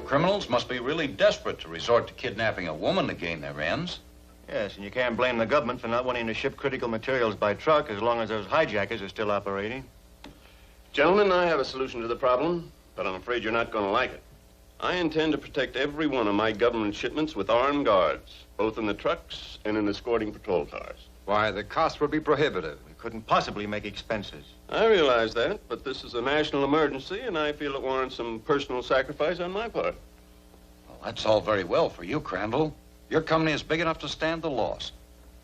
Criminals must be really desperate to resort to kidnapping a woman to gain their ends. Yes, and you can't blame the government for not wanting to ship critical materials by truck as long as those hijackers are still operating. Gentlemen, I have a solution to the problem, but I'm afraid you're not going to like it. I intend to protect every one of my government shipments with armed guards, both in the trucks and in escorting patrol cars. Why, the cost would be prohibitive. We couldn't possibly make expenses. I realize that, but this is a national emergency, and I feel it warrants some personal sacrifice on my part. Well, that's all very well for you, Crandall. Your company is big enough to stand the loss.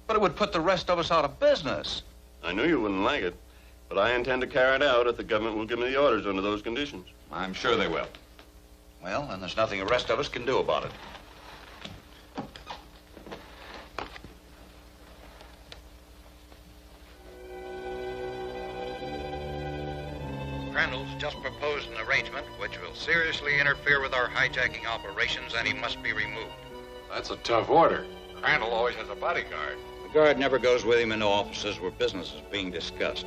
But it would put the rest of us out of business. I knew you wouldn't like it, but I intend to carry it out if the government will give me the orders under those conditions. I'm sure they will. Well, then there's nothing the rest of us can do about it. Crandall's just proposed an arrangement which will seriously interfere with our hijacking operations, and he must be removed. That's a tough order. Crandall always has a bodyguard. The guard never goes with him into offices where business is being discussed.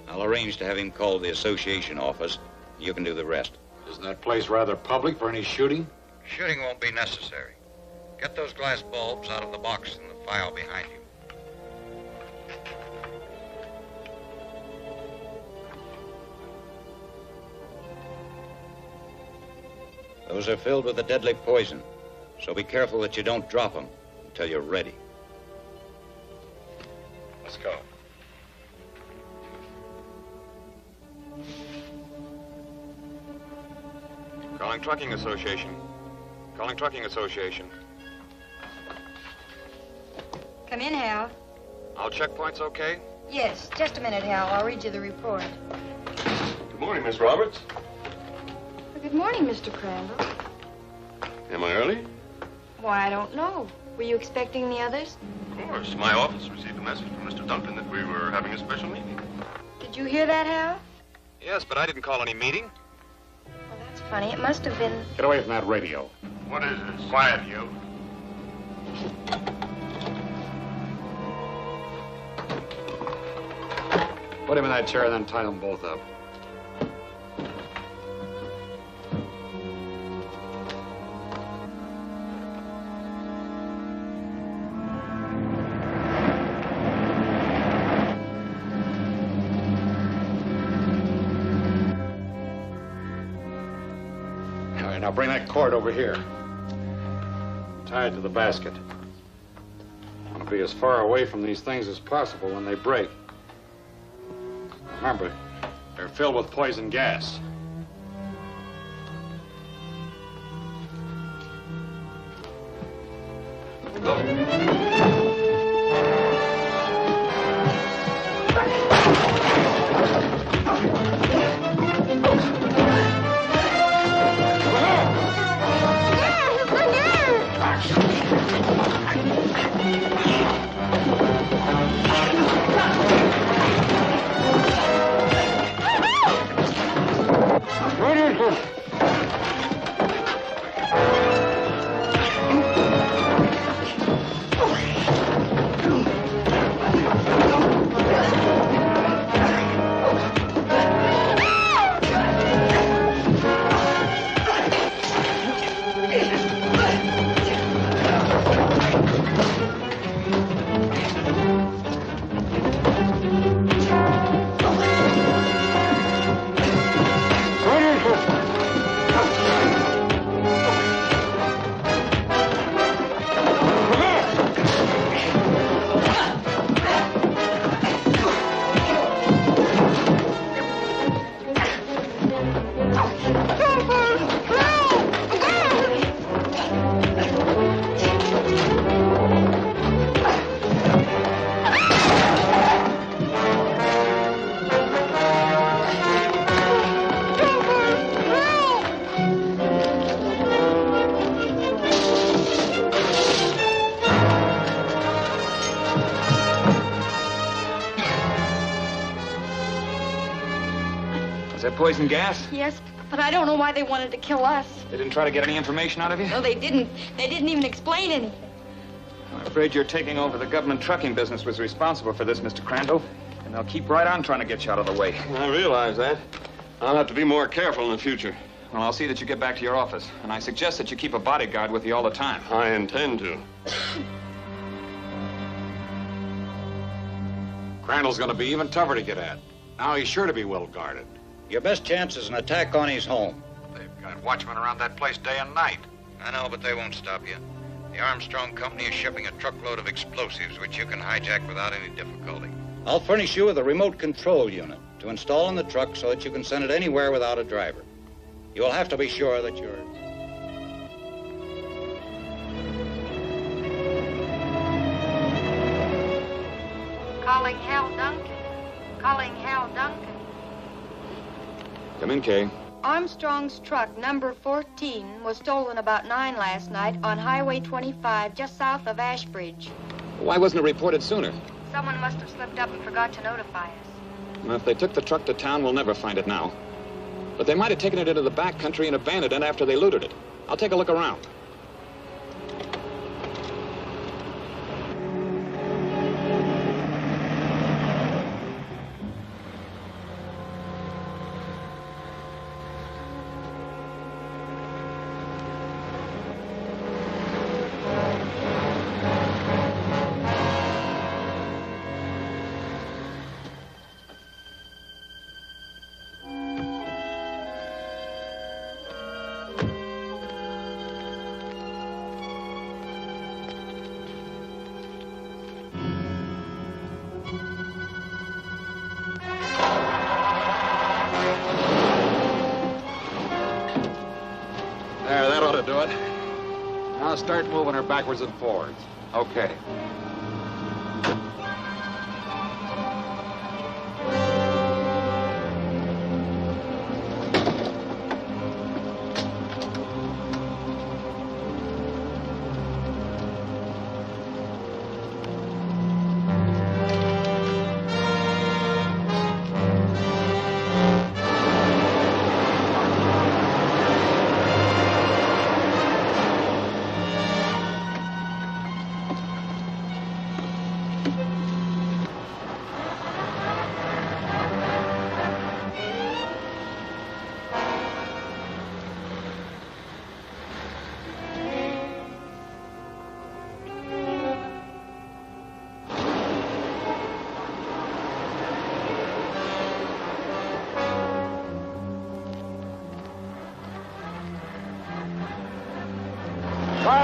I'll arrange to have him call the association office. You can do the rest. Isn't that place rather public for any shooting? Shooting won't be necessary. Get those glass bulbs out of the box in the file behind you. Those are filled with a deadly poison, so be careful that you don't drop them until you're ready. Let's go. Calling Trucking Association. Calling Trucking Association. Come in, Hal. All checkpoints okay? Yes, just a minute, Hal. I'll read you the report. Good morning, Miss Roberts. Well, good morning, Mr. Crandall. Am I early? Why, I don't know. Were you expecting the others? Of course. My office received a message from Mr. Duncan that we were having a special meeting. Did you hear that, Hal? Yes, but I didn't call any meeting. Well, that's funny. It must have been... Get away from that radio. What is this? Quiet, you. Put him in that chair and then tie them both up. Now bring that cord over here. Tie it to the basket. I want to be as far away from these things as possible when they break. Remember, they're filled with poison gas. Poison gas? Yes, but I don't know why they wanted to kill us. They didn't try to get any information out of you? No, they didn't. They didn't even explain anything. I'm afraid your taking over the government trucking business was responsible for this, Mr. Crandall. And they'll keep right on trying to get you out of the way. I realize that. I'll have to be more careful in the future. Well, I'll see that you get back to your office. And I suggest that you keep a bodyguard with you all the time. I intend to. Crandall's going to be even tougher to get at. Now he's sure to be well guarded. Your best chance is an attack on his home. They've got watchmen around that place day and night. I know, but they won't stop you. The Armstrong company is shipping a truckload of explosives, which you can hijack without any difficulty. I'll furnish you with a remote control unit to install in the truck so that you can send it anywhere without a driver. You will have to be sure that you're... Calling Hal Duncan. Calling Hal Duncan. Come in, Kay. Armstrong's truck, number 14, was stolen about 9 last night on Highway 25, just south of Ashbridge. Why wasn't it reported sooner? Someone must have slipped up and forgot to notify us. Well, if they took the truck to town, we'll never find it now. But they might have taken it into the back country and abandoned it after they looted it. I'll take a look around. There, that ought to do it. Now start moving her backwards and forwards. Okay.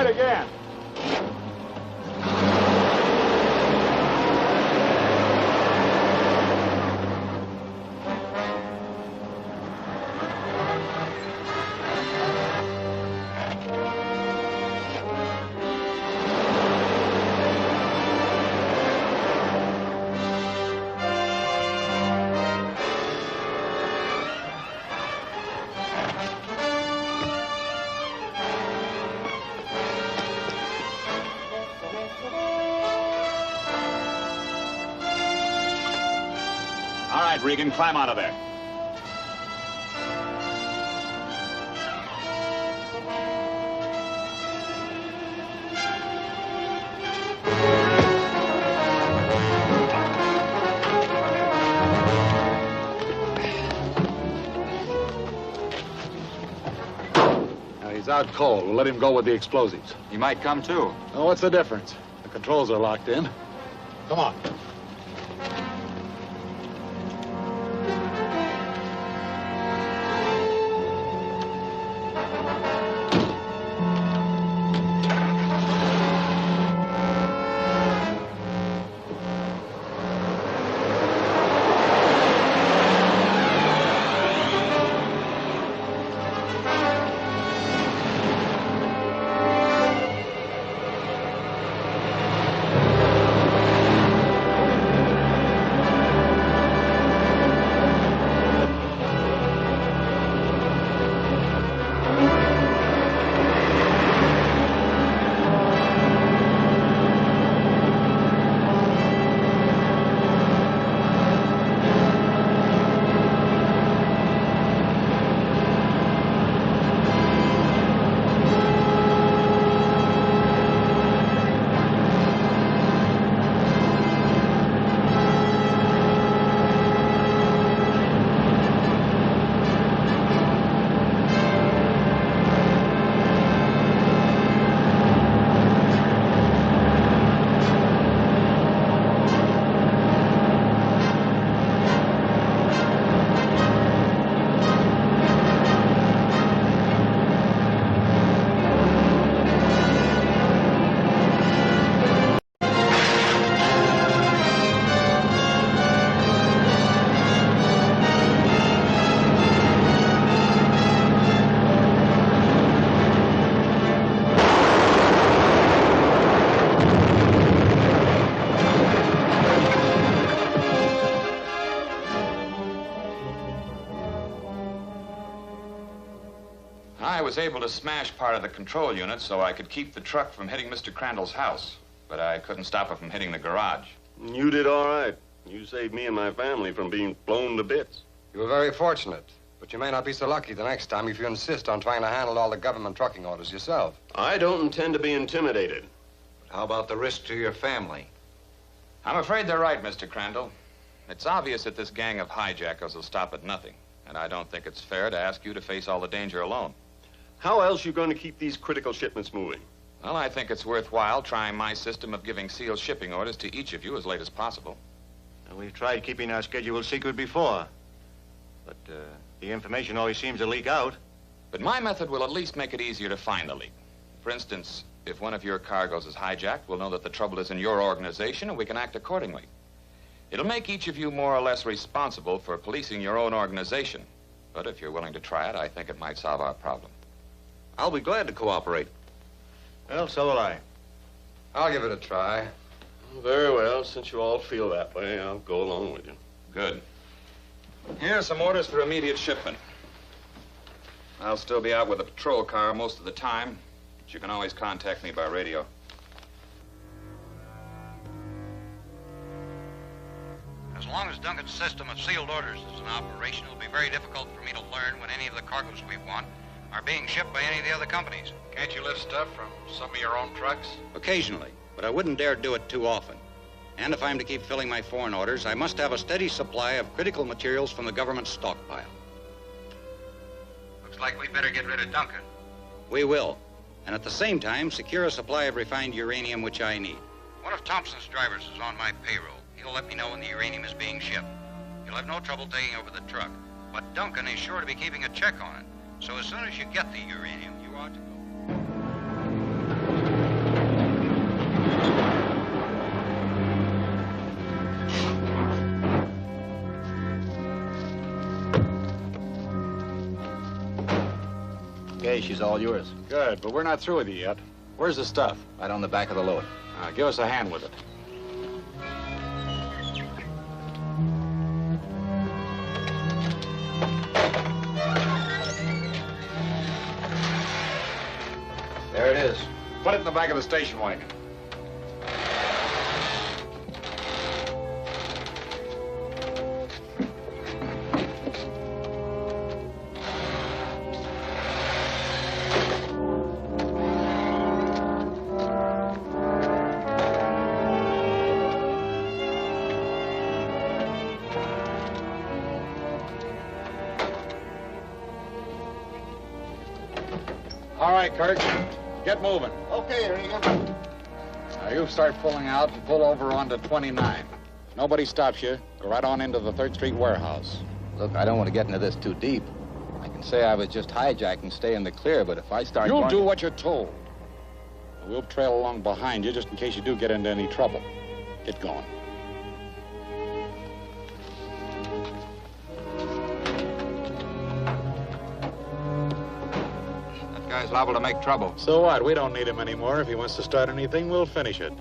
it again. Regan, climb out of there. Now, he's out cold. We'll let him go with the explosives. He might come too. Oh, what's the difference? The controls are locked in. Come on. I was able to smash part of the control unit so I could keep the truck from hitting Mr. Crandall's house. But I couldn't stop it from hitting the garage. You did all right. You saved me and my family from being blown to bits. You were very fortunate. But you may not be so lucky the next time if you insist on trying to handle all the government trucking orders yourself. I don't intend to be intimidated. But how about the risk to your family? I'm afraid they're right, Mr. Crandall. It's obvious that this gang of hijackers will stop at nothing. And I don't think it's fair to ask you to face all the danger alone. How else are you going to keep these critical shipments moving? Well, I think it's worthwhile trying my system of giving sealed shipping orders to each of you as late as possible. And we've tried keeping our schedule secret before. But the information always seems to leak out. But my method will at least make it easier to find the leak. For instance, if one of your cargoes is hijacked, we'll know that the trouble is in your organization and we can act accordingly. It'll make each of you more or less responsible for policing your own organization. But if you're willing to try it, I think it might solve our problem. I'll be glad to cooperate. Well, so will I. I'll give it a try. Very well. Since you all feel that way, I'll go along with you. Good. Here are some orders for immediate shipment. I'll still be out with a patrol car most of the time, but you can always contact me by radio. As long as Duncan's system of sealed orders is in operation, it'll be very difficult for me to learn when any of the cargoes we want are being shipped by any of the other companies. Can't you lift stuff from some of your own trucks? Occasionally, but I wouldn't dare do it too often. And if I'm to keep filling my foreign orders, I must have a steady supply of critical materials from the government stockpile. Looks like we better get rid of Duncan. We will. And at the same time, secure a supply of refined uranium, which I need. One of Thompson's drivers is on my payroll. He'll let me know when the uranium is being shipped. You'll have no trouble taking over the truck. But Duncan is sure to be keeping a check on it. So as soon as you get the uranium, you ought to go. okay. She's all yours. Good, but we're not through with you yet. Where's the stuff? Right on the back of the load. Give us a hand with it. There it is. Put it in the back of the station wagon. All right, Kirk. Get moving. Okay, Regan. Now, you start pulling out and pull over onto 29. If nobody stops you, go right on into the 3rd Street warehouse. Look, I don't want to get into this too deep. I can say I was just hijacking, stay in the clear, but if I start You'll going... do what you're told. We'll trail along behind you just in case you do get into any trouble. Get going. Guy's liable to make trouble. So what? We don't need him anymore. If he wants to start anything, we'll finish it.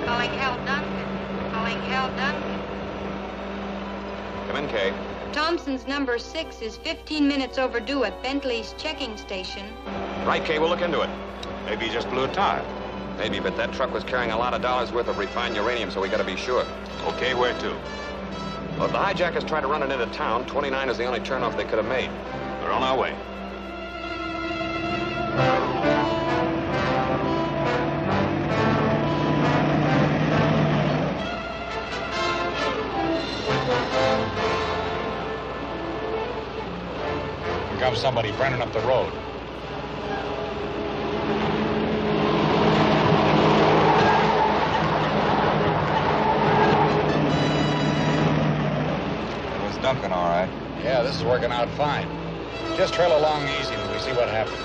Calling Hal Duncan. Calling Hal Duncan. Come in, Kay. Thompson's number 6 is 15 minutes overdue at Bentley's checking station. Right, Kay, we'll look into it. Maybe he just blew a tire. Maybe, but that truck was carrying a lot of dollars worth of refined uranium, so we gotta be sure. Okay, where to? Well, if the hijackers tried to run it into town, 29 is the only turnoff they could have made. We're on our way. Here comes somebody burning up the road. It was Duncan, all right. Yeah, this is working out fine. Just trail along easy till we see what happens.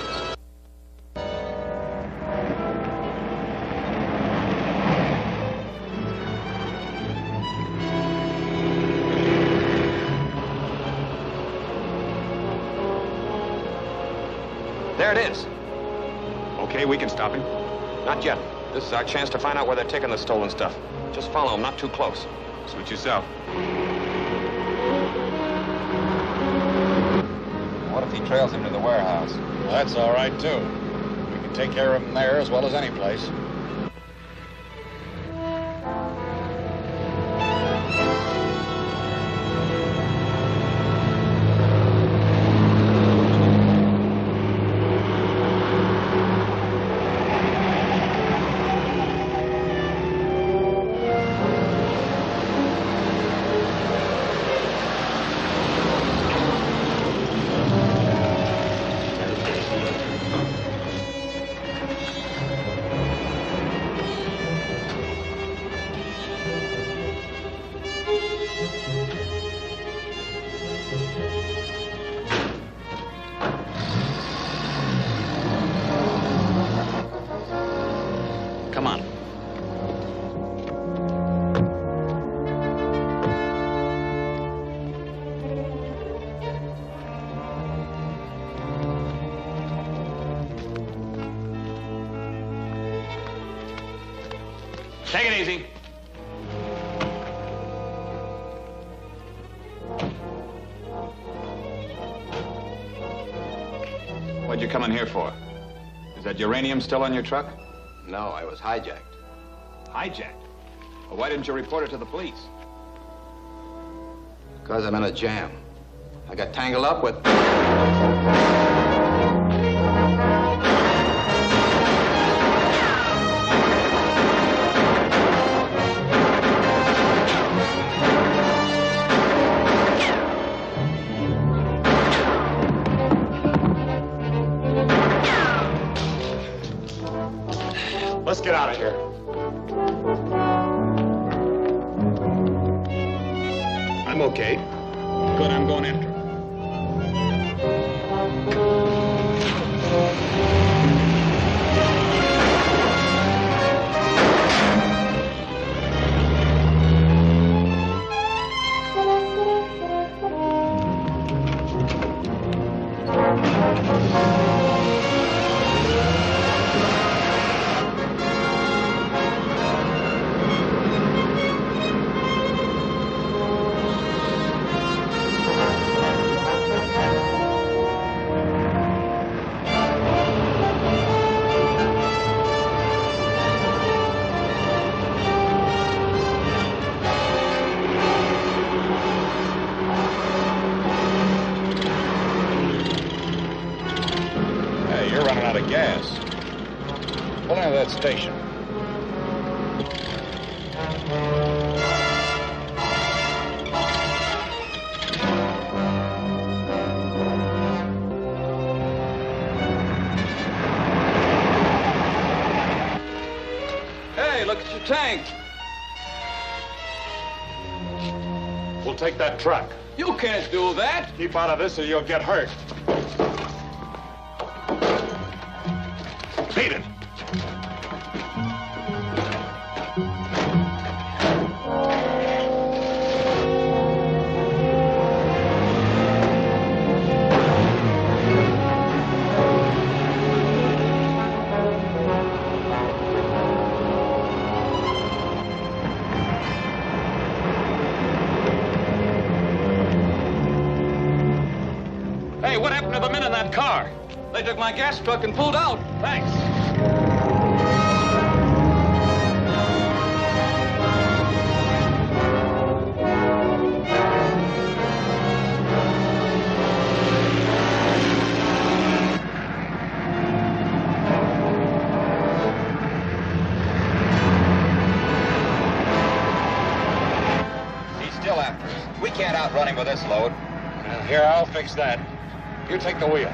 There it is. Okay, we can stop him. Not yet. This is our chance to find out where they're taking the stolen stuff. Just follow them, not too close. Suit yourself. What if he trails him to the warehouse? Well, that's all right, too. We can take care of him there as well as any place. Come on. Take it easy. What'd you come in here for? Is that uranium still on your truck? No, I was hijacked. Hijacked? Well, why didn't you report it to the police? Because I'm in a jam. I got tangled up with... Let's get out of here. I'm okay. Good, I'm going after him. Station. Hey, look at your tank. We'll take that truck. You can't do that. Keep out of this or you'll get hurt. Beat it. Hey, what happened to the men in that car? They took my gas truck and pulled out. Thanks. He's still after us. We can't outrun him with this load. Here, I'll fix that. You take the wheel.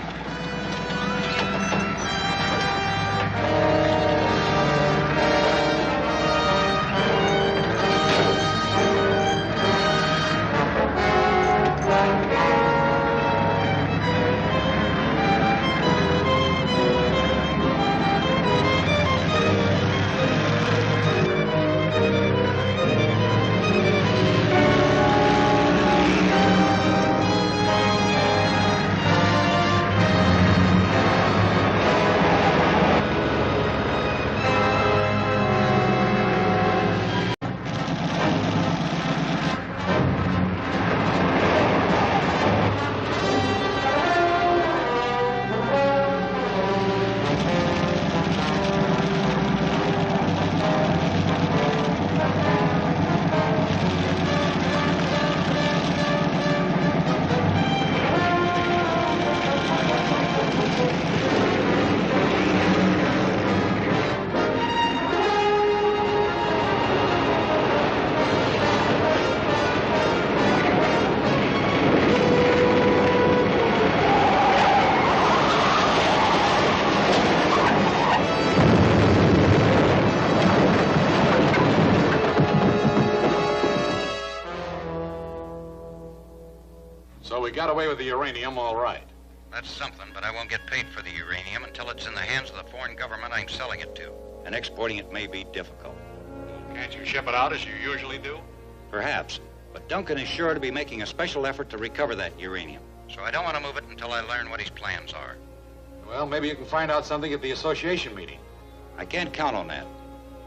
So we got away with the uranium, all right. That's something, but I won't get paid for the uranium until it's in the hands of the foreign government I'm selling it to. And exporting it may be difficult. Can't you ship it out as you usually do? Perhaps. But Duncan is sure to be making a special effort to recover that uranium. So I don't want to move it until I learn what his plans are. Well, maybe you can find out something at the association meeting. I can't count on that.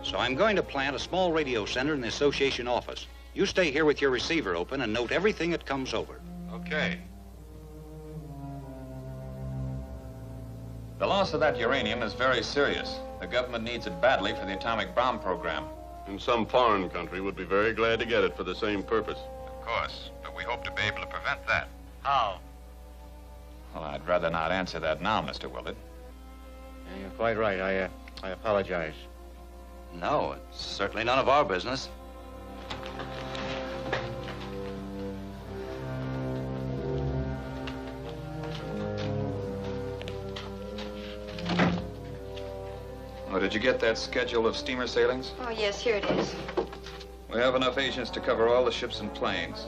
So I'm going to plant a small radio center in the association office. You stay here with your receiver open and note everything that comes over. Okay. The loss of that uranium is very serious. The government needs it badly for the atomic bomb program. And some foreign country would be very glad to get it for the same purpose. Of course, but we hope to be able to prevent that. How? Well, I'd rather not answer that now, Mr. Willard. Yeah, you're quite right. I apologize. No, it's certainly none of our business. Oh, did you get that schedule of steamer sailings? Oh, yes, here it is. We have enough agents to cover all the ships and planes.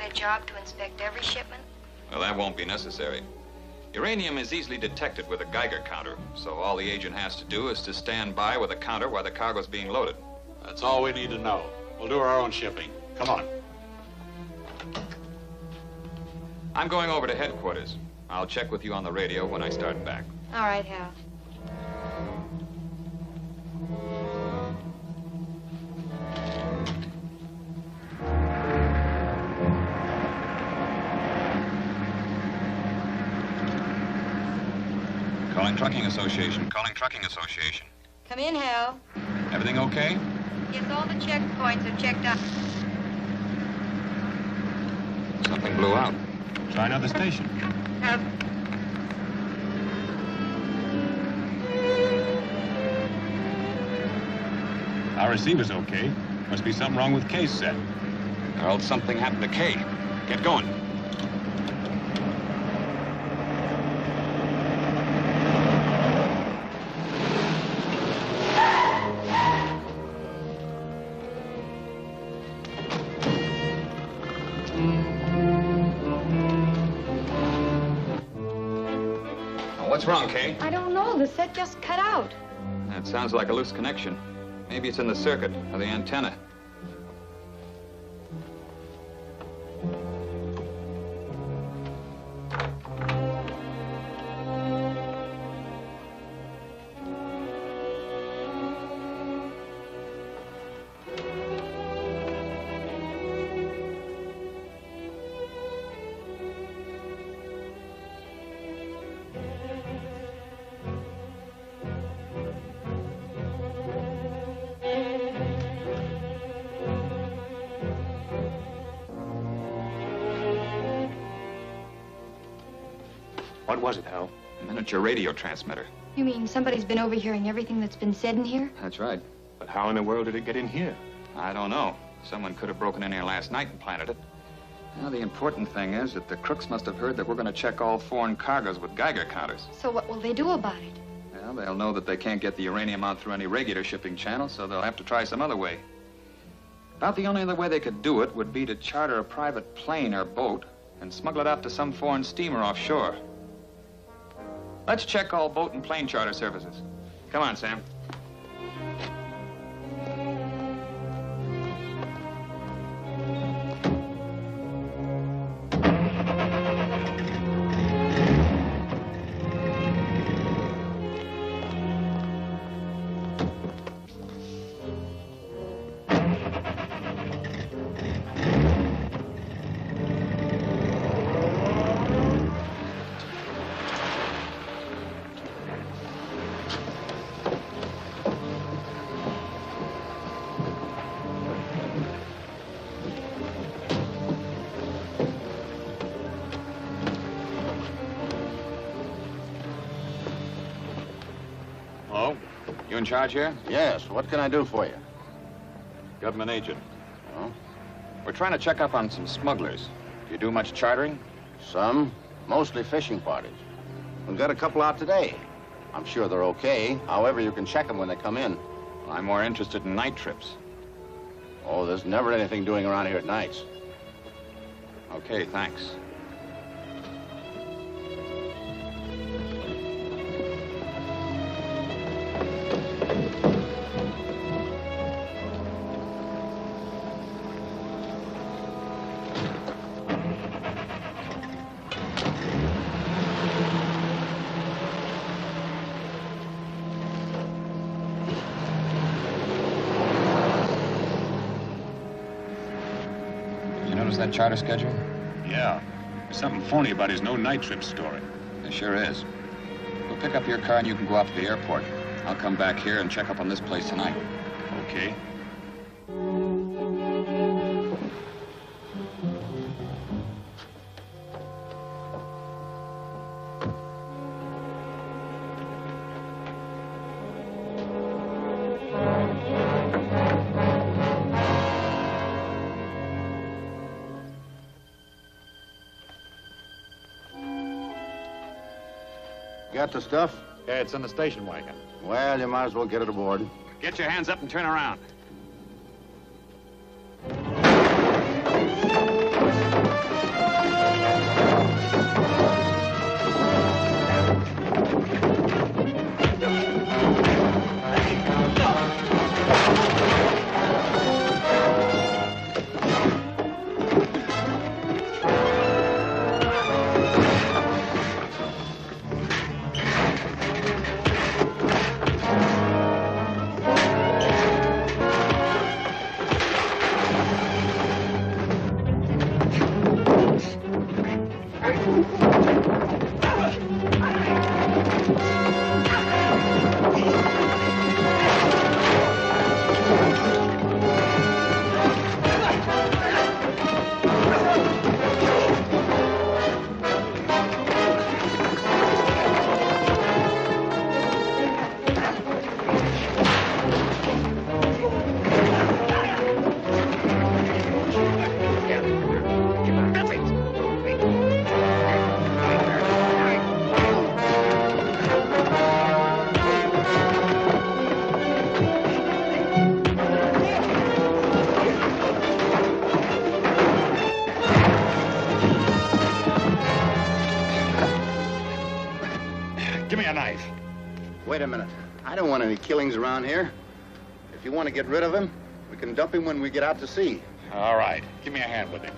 a job to inspect every shipment? Well, that won't be necessary. Uranium is easily detected with a Geiger counter, so all the agent has to do is to stand by with a counter while the cargo's being loaded. That's all we need to know. We'll do our own shipping. Come on. I'm going over to headquarters. I'll check with you on the radio when I start back. All right, Hal. Calling Trucking Association. Calling Trucking Association. Come in, Hal. Everything okay? Yes, all the checkpoints are checked out. Something blew out. Try another station. Our receiver's okay. Must be something wrong with Kay's set. Well, something happened to Kay. Get going. What's wrong, Kay? I don't know. The set just cut out. That sounds like a loose connection. Maybe it's in the circuit or the antenna. What was it, Hal? A miniature radio transmitter. You mean somebody's been overhearing everything that's been said in here? That's right. But how in the world did it get in here? I don't know. Someone could have broken in here last night and planted it. Now, the important thing is that the crooks must have heard that we're going to check all foreign cargoes with Geiger counters. So what will they do about it? Well, they'll know that they can't get the uranium out through any regular shipping channel, so they'll have to try some other way. About the only other way they could do it would be to charter a private plane or boat and smuggle it out to some foreign steamer offshore. Let's check all boat and plane charter services. Come on, Sam. You in charge here? Yes. What can I do for you? Government agent. Oh? We're trying to check up on some smugglers. Do you do much chartering? Some. Mostly fishing parties. We've got a couple out today. I'm sure they're okay. However, you can check them when they come in. I'm more interested in night trips. Oh, there's never anything doing around here at nights. Okay, thanks. That charter schedule? Yeah. There's something phony about his no night trip story. There sure is. We'll pick up your car and you can go out to the airport. I'll come back here and check up on this place tonight. Okay. Got the stuff? Yeah, it's in the station wagon. Well, you might as well get it aboard. Get your hands up and turn around. Wait a minute. I don't want any killings around here. If you want to get rid of him, we can dump him when we get out to sea. All right. Give me a hand with him.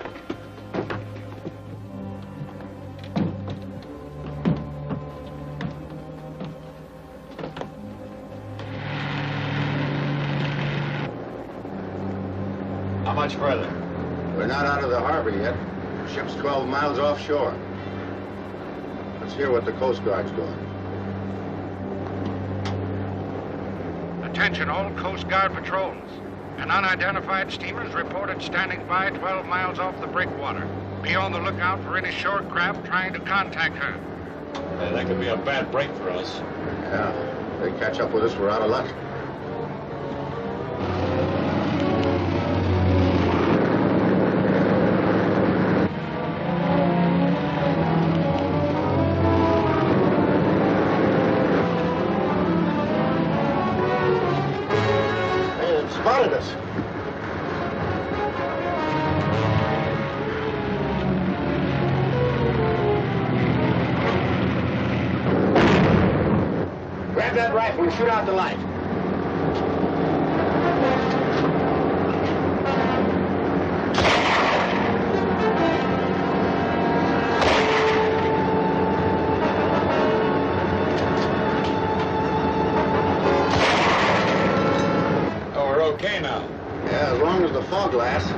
How much further? We're not out of the harbor yet. The ship's 12 miles offshore. Let's hear what the Coast Guard's doing. Attention all Coast Guard patrols. An unidentified steamer is reported standing by 12 miles off the breakwater. Be on the lookout for any shore craft trying to contact her. That could be a bad break for us. Yeah, if they catch up with us, we're out of luck. Spotted us. Grab that rifle and shoot out the light. Okay now. Yeah, as long as the fog lasts.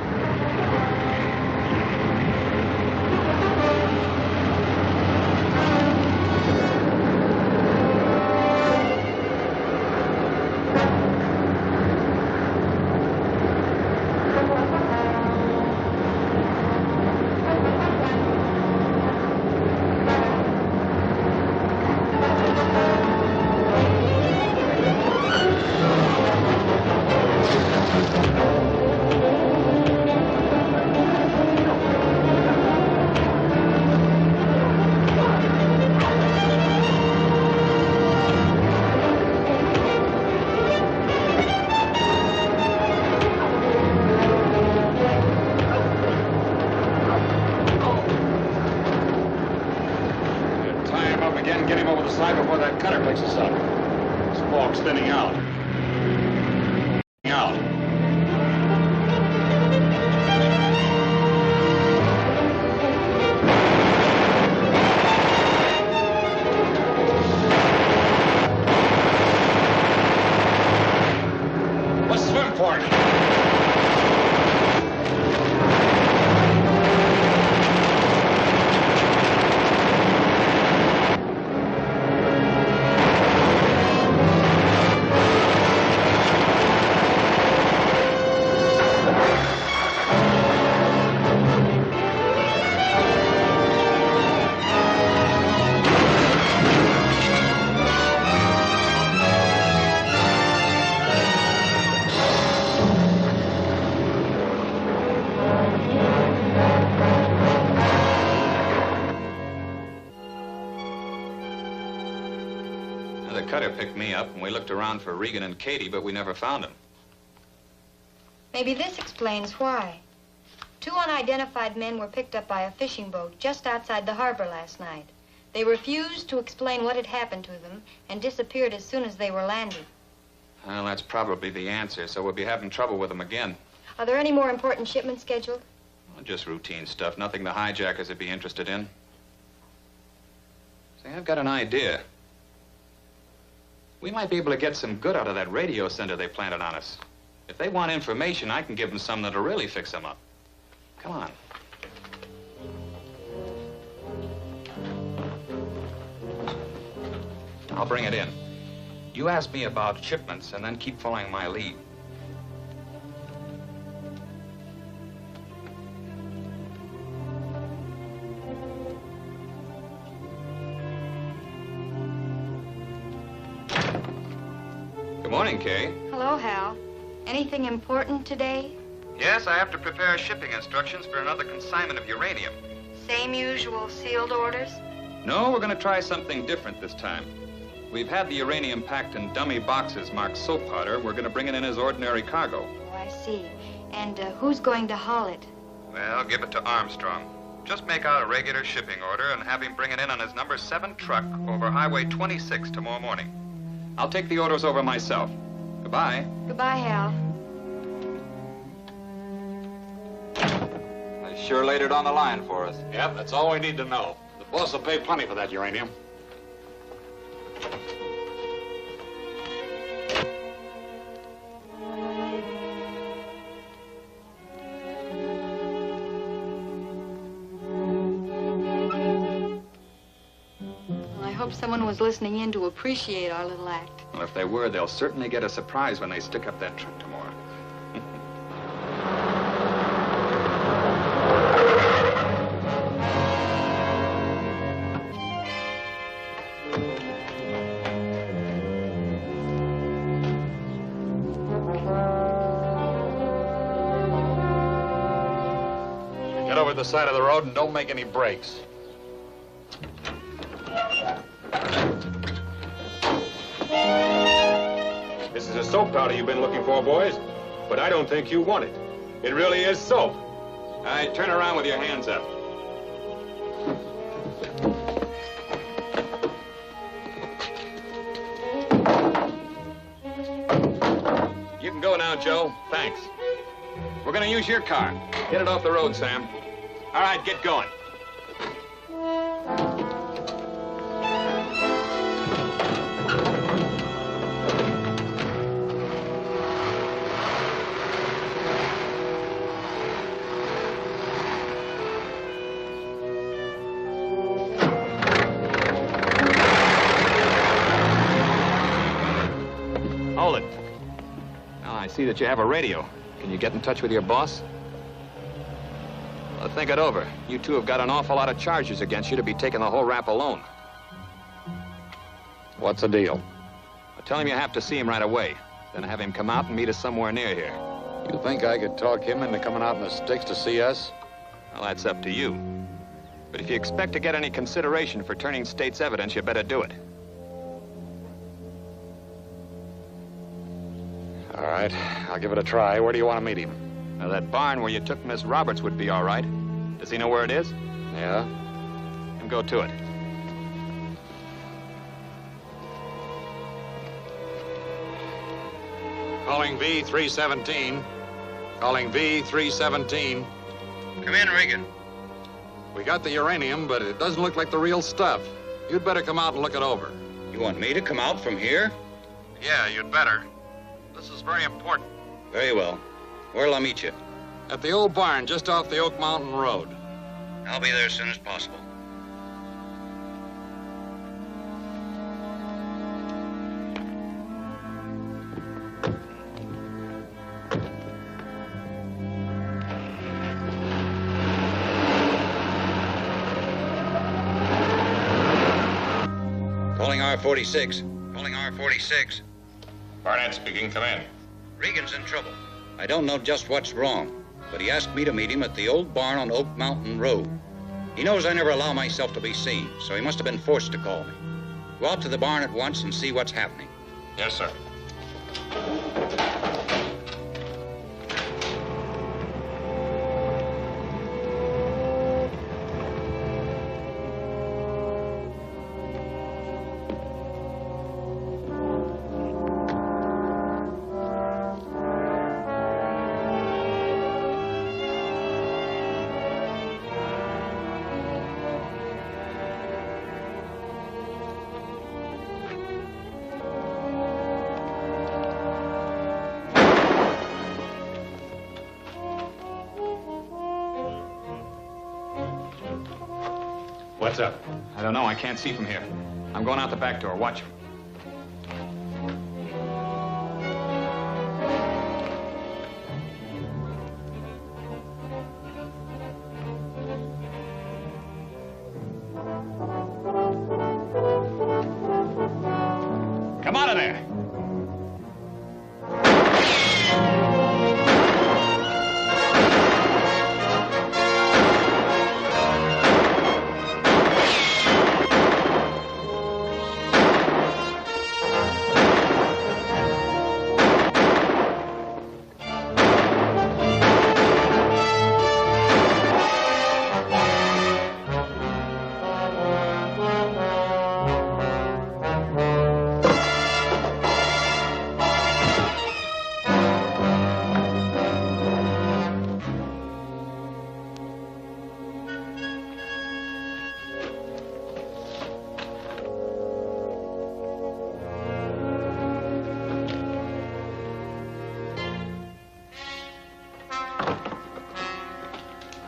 Picked me up, and we looked around for Regan and Cady, but we never found them. Maybe this explains why. 2 unidentified men were picked up by a fishing boat just outside the harbor last night. They refused to explain what had happened to them and disappeared as soon as they were landed. Well, that's probably the answer, so we'll be having trouble with them again. Are there any more important shipments scheduled? Well, just routine stuff, nothing the hijackers would be interested in. Say, I've got an idea. We might be able to get some good out of that radio center they planted on us. If they want information, I can give them some that'll really fix them up. Come on. I'll bring it in. You ask me about shipments and then keep following my lead. Good morning, Kay. Hello, Hal. Anything important today? Yes, I have to prepare shipping instructions for another consignment of uranium. Same usual sealed orders? No, we're going to try something different this time. We've had the uranium packed in dummy boxes marked soap powder. We're going to bring it in as ordinary cargo. Oh, I see. And who's going to haul it? Well, give it to Armstrong. Just make out a regular shipping order and have him bring it in on his number 7 truck over Highway 26 tomorrow morning. I'll take the orders over myself. Goodbye. Goodbye, Hal. They sure laid it on the line for us. Yep, that's all we need to know. The boss will pay plenty for that uranium. I hope someone was listening in to appreciate our little act. Well, if they were, they'll certainly get a surprise when they stick up that truck tomorrow. Get over to the side of the road and don't make any breaks. This is a soap powder you've been looking for, boys. But I don't think you want it. It really is soap. All right, turn around with your hands up. You can go now, Joe. Thanks. We're going to use your car. Get it off the road, Sam. All right, get going. Hold it. Now, I see that you have a radio. Can you get in touch with your boss? Well, think it over. You two have got an awful lot of charges against you to be taking the whole rap alone. What's the deal? Well, tell him you have to see him right away. Then have him come out and meet us somewhere near here. You think I could talk him into coming out in the sticks to see us? Well, that's up to you. But if you expect to get any consideration for turning state's evidence, you better do it. All right, I'll give it a try. Where do you want to meet him? Now, that barn where you took Miss Roberts would be all right. Does he know where it is? Yeah? Then go to it. Calling V317. Calling V317. Come in, Regan. We got the uranium, but it doesn't look like the real stuff. You'd better come out and look it over. You want me to come out from here? Yeah, you'd better. This is very important. Very well. Where'll I meet you? At the old barn just off the Oak Mountain Road. I'll be there as soon as possible. Calling R46. Calling R46. Barnett speaking. Come in. Regan's in trouble. I don't know just what's wrong, but he asked me to meet him at the old barn on Oak Mountain Road. He knows I never allow myself to be seen, so he must have been forced to call me. Go out to the barn at once and see what's happening. Yes, sir. What's up? I don't know. I can't see from here. I'm going out the back door. Watch him. Come out of there.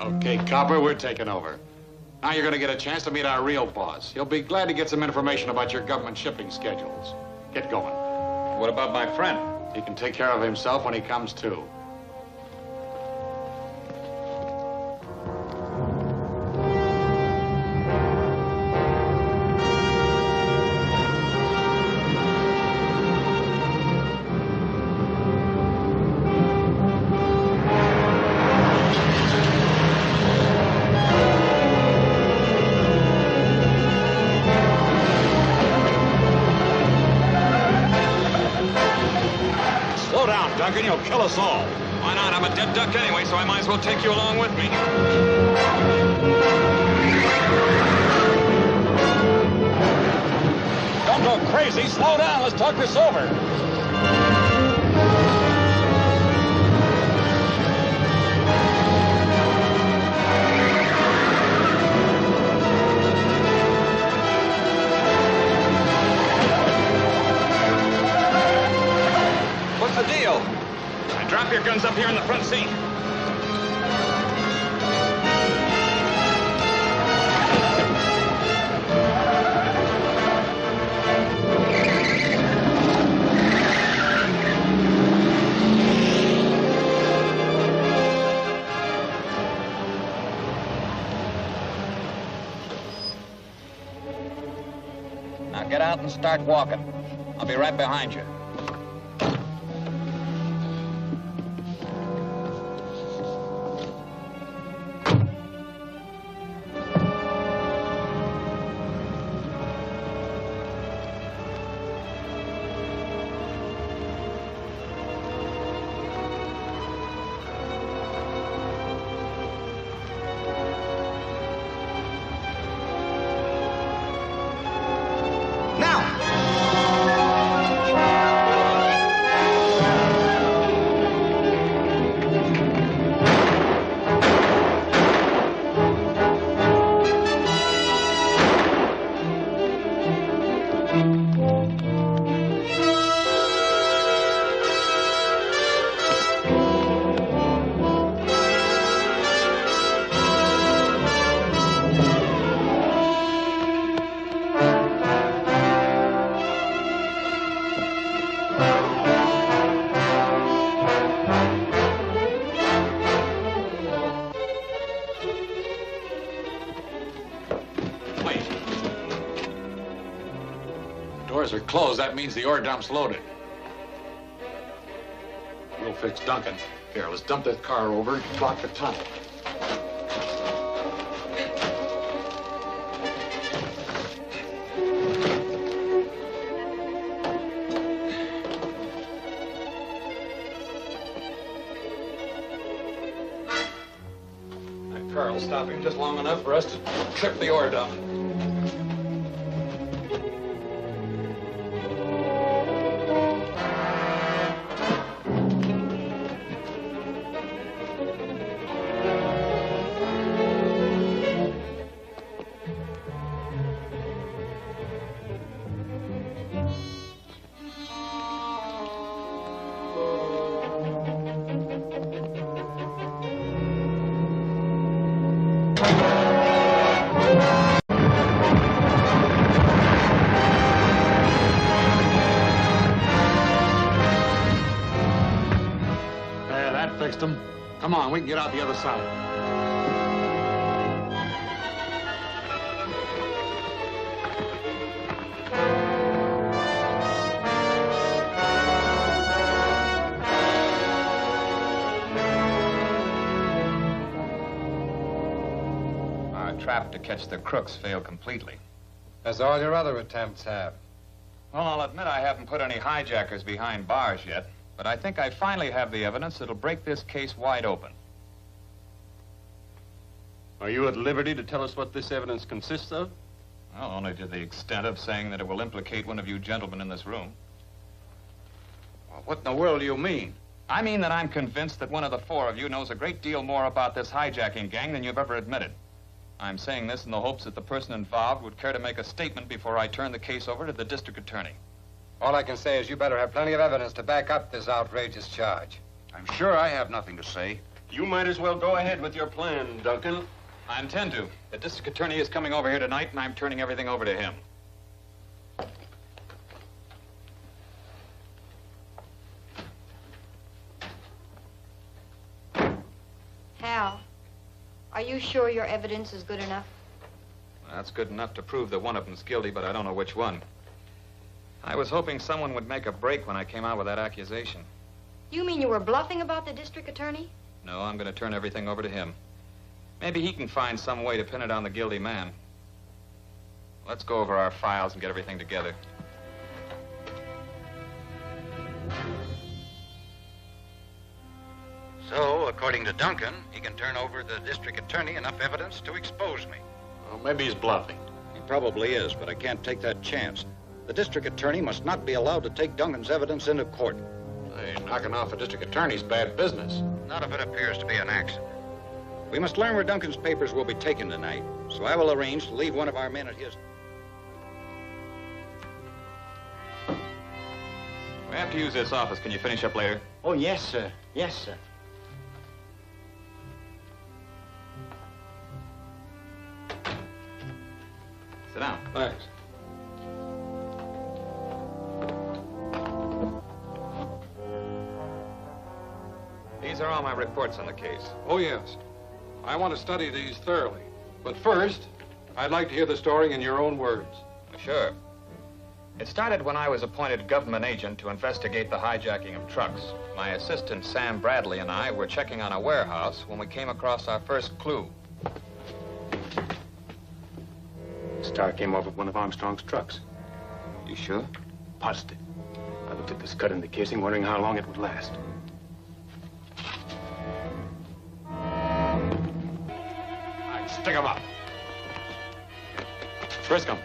Okay, Copper, we're taking over. Now you're going to get a chance to meet our real boss. He'll be glad to get some information about your government shipping schedules. Get going. What about my friend? He can take care of himself when he comes to. Duncan, you'll kill us all. Why not? I'm a dead duck anyway, so I might as well take you along with me. Don't go crazy. Slow down. Let's talk this over. What's the deal? Drop your guns up here in the front seat. Now get out and start walking. I'll be right behind you. Doors are closed. That means the ore dump's loaded. We'll fix Duncan. Here, let's dump that car over and block the tunnel. That car will stop him just long enough for us to trip the ore dump. Come on, we can get out the other side. trap to catch the crooks failed completely. As all your other attempts have. Well, I'll admit I haven't put any hijackers behind bars yet, but I think I finally have the evidence that'll break this case wide open. Are you at liberty to tell us what this evidence consists of? Well, only to the extent of saying that it will implicate one of you gentlemen in this room. Well, what in the world do you mean? I mean that I'm convinced that one of the four of you knows a great deal more about this hijacking gang than you've ever admitted. I'm saying this in the hopes that the person involved would care to make a statement before I turn the case over to the district attorney. All I can say is you better have plenty of evidence to back up this outrageous charge. I'm sure I have nothing to say. You might as well go ahead with your plan, Duncan. I intend to. The district attorney is coming over here tonight, and I'm turning everything over to him. Hal, are you sure your evidence is good enough? That's good enough to prove that one of them's guilty, but I don't know which one. I was hoping someone would make a break when I came out with that accusation. You mean you were bluffing about the district attorney? No, I'm going to turn everything over to him. Maybe he can find some way to pin it on the guilty man. Let's go over our files and get everything together. So, according to Duncan, he can turn over to the district attorney enough evidence to expose me. Well, maybe he's bluffing. He probably is, but I can't take that chance. The district attorney must not be allowed to take Duncan's evidence into court. Hey, knocking off a district attorney's bad business. Not if it appears to be an accident. We must learn where Duncan's papers will be taken tonight, so I will arrange to leave one of our men at his... We have to use this office. Can you finish up later? Oh, yes, sir. Yes, sir. Sit down. Thanks. These are all my reports on the case. Oh, yes. I want to study these thoroughly. But first, I'd like to hear the story in your own words. Sure. It started when I was appointed government agent to investigate the hijacking of trucks. My assistant, Sam Bradley, and I were checking on a warehouse when we came across our first clue. Star came off of one of Armstrong's trucks. You sure? Positive. I looked at this cut in the casing, wondering how long it would last. Stick him up. Frisk him.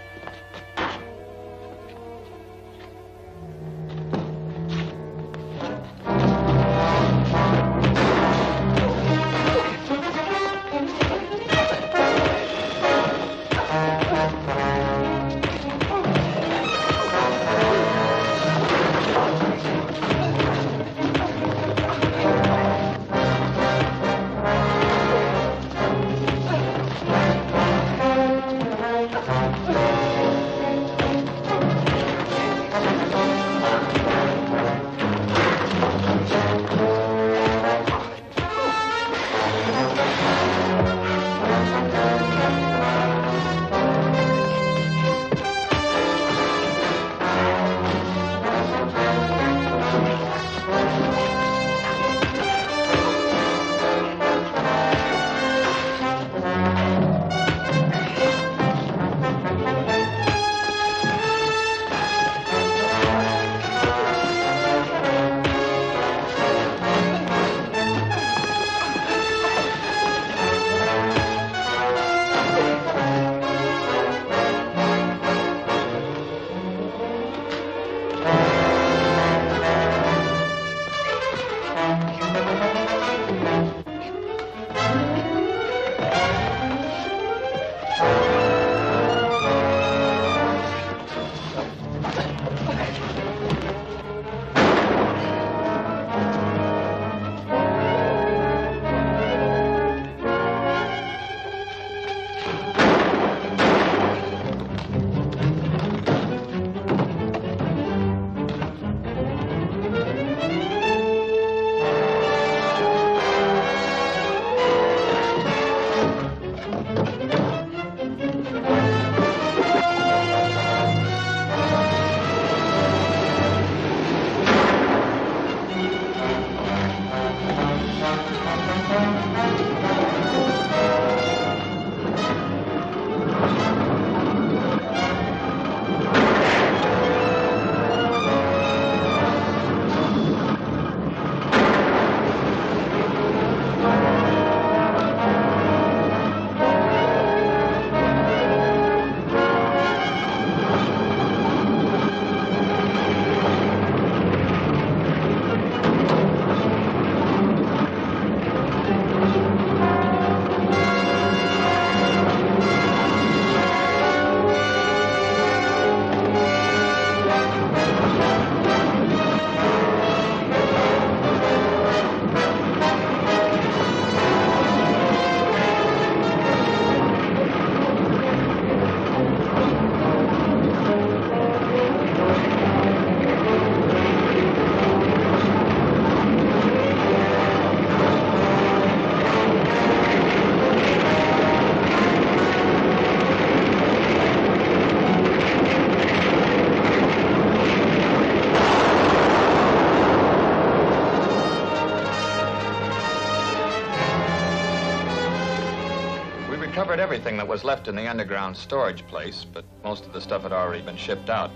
stored everything that was left in the underground storage place, but most of the stuff had already been shipped out.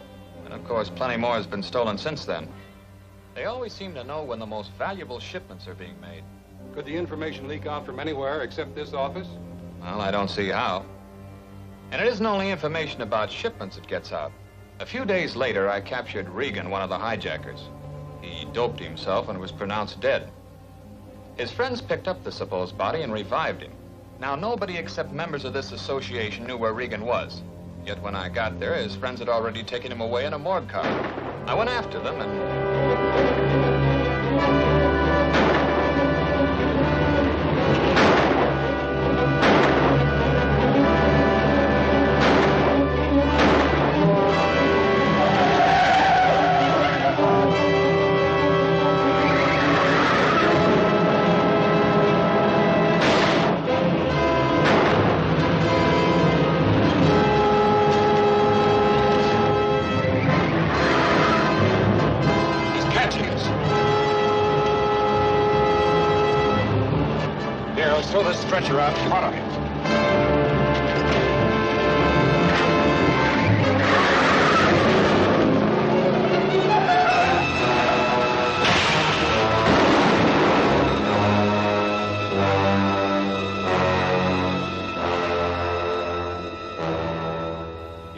And of course, plenty more has been stolen since then. They always seem to know when the most valuable shipments are being made. Could the information leak out from anywhere except this office? Well, I don't see how. And it isn't only information about shipments that gets out. A few days later, I captured Regan, one of the hijackers. He doped himself and was pronounced dead. His friends picked up the supposed body and revived him. Now, nobody except members of this association knew where Regan was. Yet when I got there, his friends had already taken him away in a morgue car. I went after them and... Throw this stretcher out in front of him.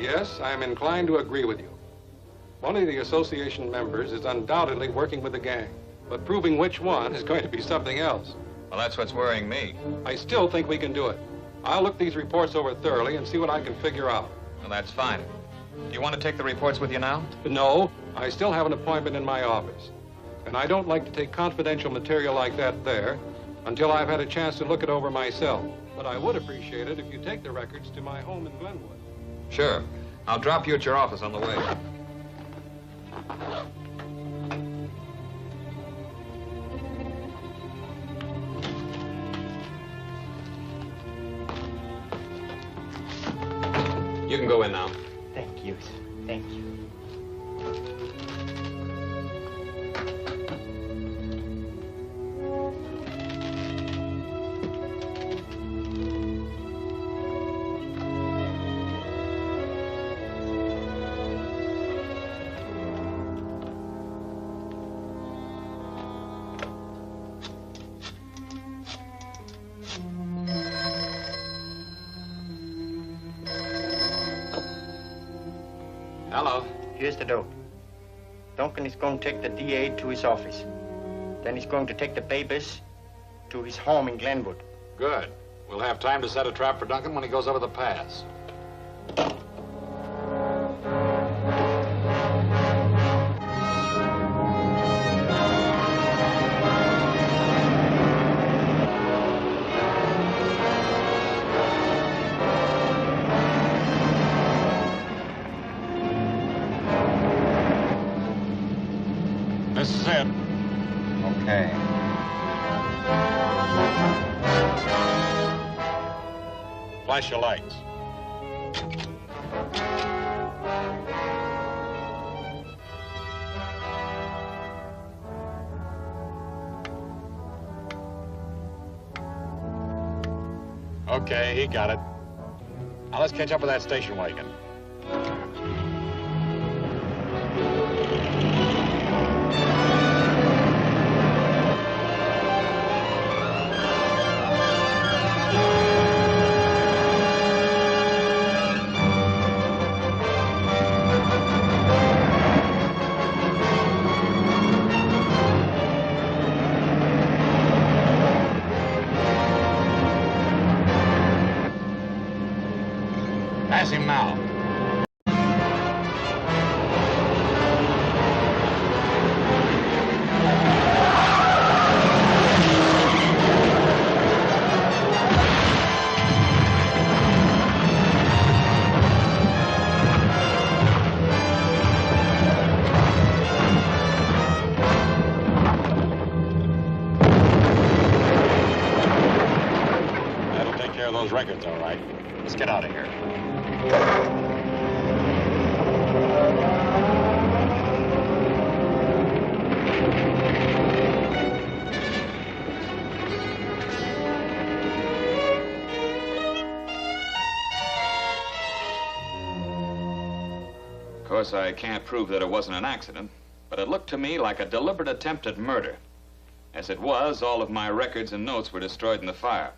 Yes, I am inclined to agree with you. One of the association members is undoubtedly working with the gang, but proving which one is going to be something else. Well, that's what's worrying me. I still think we can do it. I'll look these reports over thoroughly and see what I can figure out. Well, that's fine. Do you want to take the reports with you now? No, I still have an appointment in my office. And I don't like to take confidential material like that there until I've had a chance to look it over myself. But I would appreciate it if you take the records to my home in Glenwood. Sure. I'll drop you at your office on the way. You can go in now. Thank you, sir. Thank you. Hello. Here's the dope. Duncan is going to take the DA to his office. Then he's going to take the papers to his home in Glenwood. Good. We'll have time to set a trap for Duncan when he goes over the pass. This is it. Okay. Flash your lights. Okay, he got it. Now let's catch up with that station wagon. Pass him now. That'll take care of those records, all right. Let's get out of here. course, I can't prove that it wasn't an accident, but it looked to me like a deliberate attempt at murder. As it was, all of my records and notes were destroyed in the fire.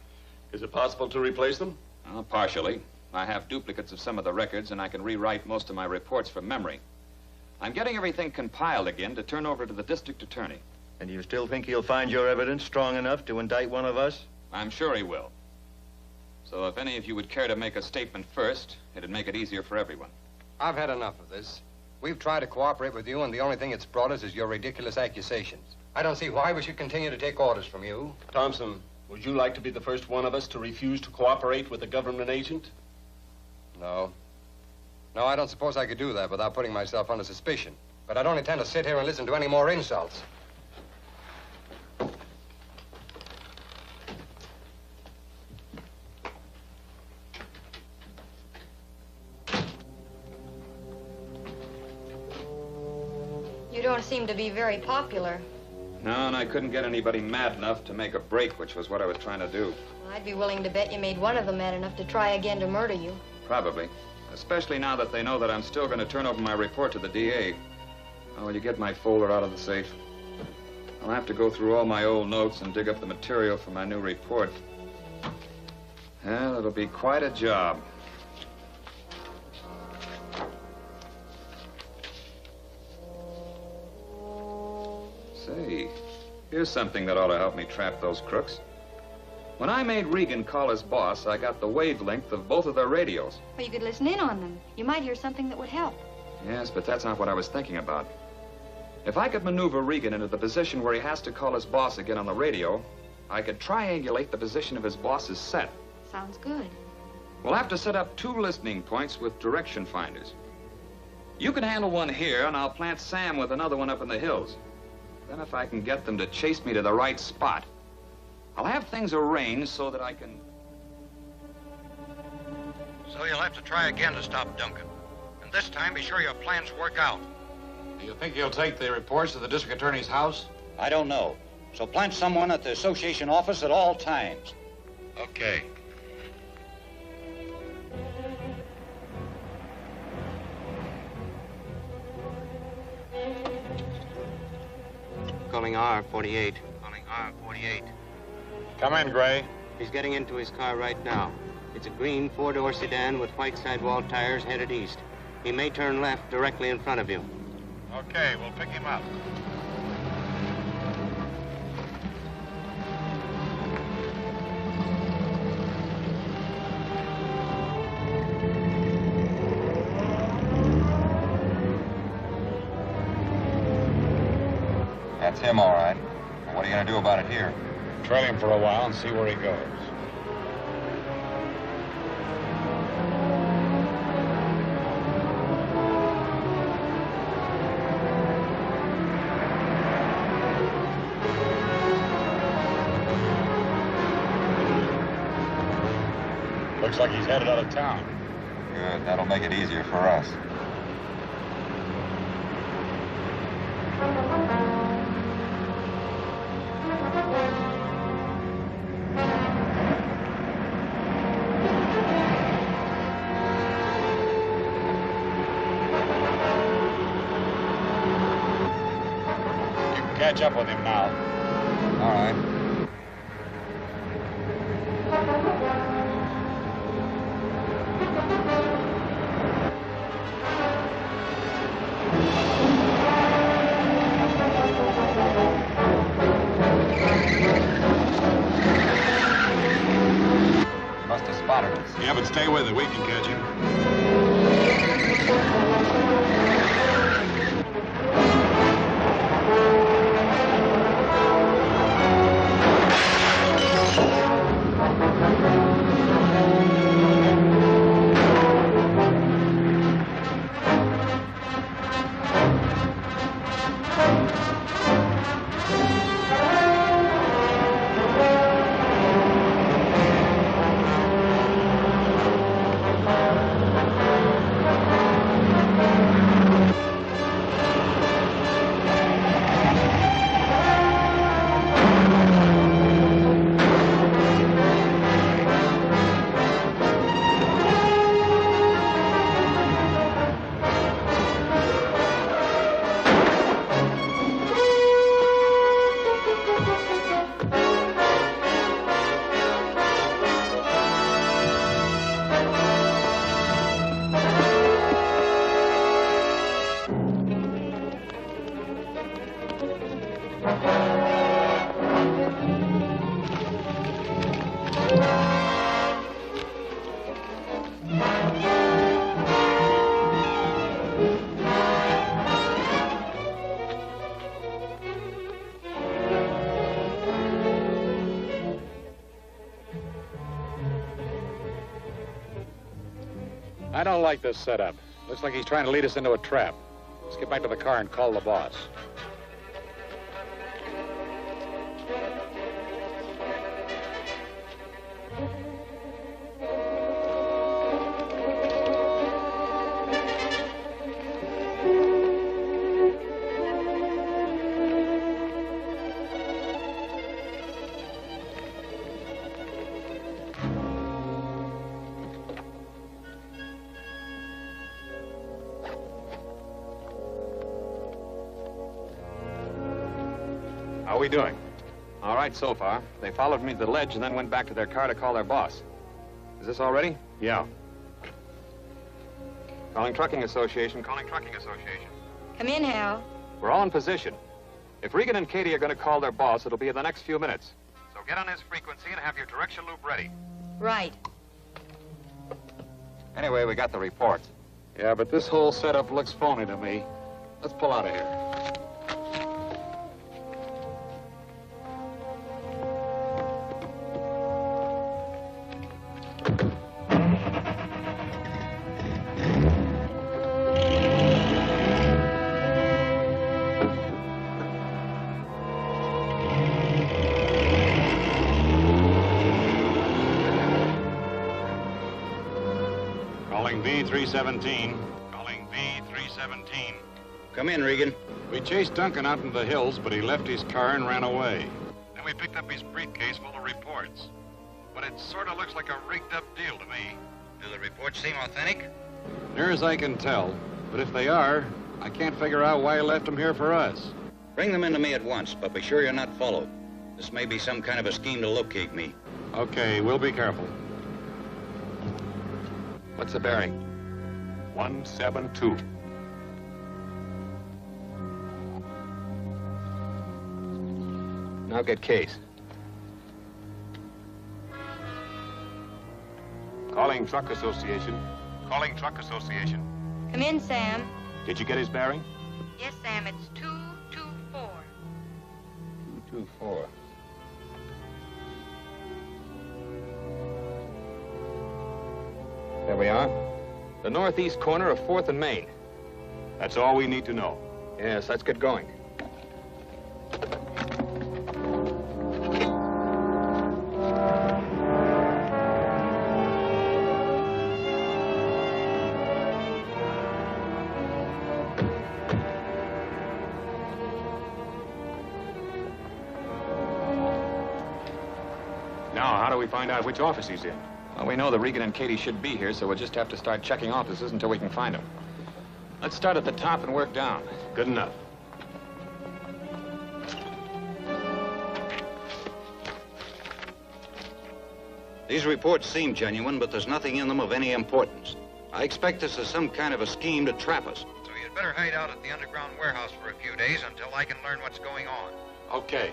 Is it possible to replace them? Partially. I have duplicates of some of the records, and I can rewrite most of my reports from memory. I'm getting everything compiled again to turn over to the district attorney. And you still think he'll find your evidence strong enough to indict one of us? I'm sure he will. So if any of you would care to make a statement first, it'd make it easier for everyone. I've had enough of this. We've tried to cooperate with you, and the only thing it's brought us is your ridiculous accusations. I don't see why we should continue to take orders from you. Thompson, would you like to be the first one of us to refuse to cooperate with a government agent? No. No, I don't suppose I could do that without putting myself under suspicion. But I don't intend to sit here and listen to any more insults. You don't seem to be very popular. No, and I couldn't get anybody mad enough to make a break, which was what I was trying to do. Well, I'd be willing to bet you made one of them mad enough to try again to murder you. Probably. Especially now that they know that I'm still going to turn over my report to the DA. Oh, will you get my folder out of the safe? I'll have to go through all my old notes and dig up the material for my new report. Well, it'll be quite a job. Say, here's something that ought to help me trap those crooks. When I made Regan call his boss, I got the wavelength of both of their radios. Well, you could listen in on them. You might hear something that would help. Yes, but that's not what I was thinking about. If I could maneuver Regan into the position where he has to call his boss again on the radio, I could triangulate the position of his boss's set. Sounds good. We'll have to set up 2 listening points with direction finders. You can handle one here, and I'll plant Sam with another one up in the hills. Then if I can get them to chase me to the right spot, I'll have things arranged so that I can... So you'll have to try again to stop Duncan. And this time, be sure your plans work out. Do you think he'll take the reports to the district attorney's house? I don't know. So plant someone at the association office at all times. Okay. Calling R48. Calling R48. Come in, Gray. He's getting into his car right now. It's a green 4-door sedan with white sidewall tires headed east. He may turn left directly in front of you. Okay, we'll pick him up. That's him, all right. Well, what are you going to do about it here? Trail him for a while and see where he goes. Looks like he's headed out of town. Good. That'll make it easier for us. Catch up with him now. All right. He must have spotted us. Yeah, but stay with it. We can catch him. I don't like this setup. Looks like he's trying to lead us into a trap. Let's get back to the car and call the boss. How are we doing? All right so far. They followed me to the ledge and then went back to their car to call their boss. Is this all ready? Yeah. Calling Trucking Association, calling Trucking Association. Come in, Hal. We're all in position. If Regan and Cady are going to call their boss, it'll be in the next few minutes. So get on his frequency and have your direction loop ready. Right. Anyway, we got the reports. Yeah, but this whole setup looks phony to me. Let's pull out of here. Calling V317. Calling V317. Come in, Regan. We chased Duncan out into the hills, but he left his car and ran away. Then we picked up his briefcase full of reports. But it sort of looks like a rigged-up deal to me. Do the reports seem authentic? Near as I can tell. But if they are, I can't figure out why he left them here for us. Bring them into me at once, but be sure you're not followed. This may be some kind of a scheme to locate me. Okay, we'll be careful. What's the bearing? 172. Now get case. Calling Truck Association. Calling Truck Association. Come in, Sam. Did you get his bearing? Yes, Sam, it's 224. 224. There we are. The northeast corner of 4th and Main. That's all we need to know. Yes, let's get going. Now, how do we find out which office he's in? Well, we know that Regan and Cady should be here, so we'll just have to start checking offices until we can find them. Let's start at the top and work down. Good enough. These reports seem genuine, but there's nothing in them of any importance. I expect this is some kind of a scheme to trap us. So you'd better hide out at the underground warehouse for a few days until I can learn what's going on. Okay.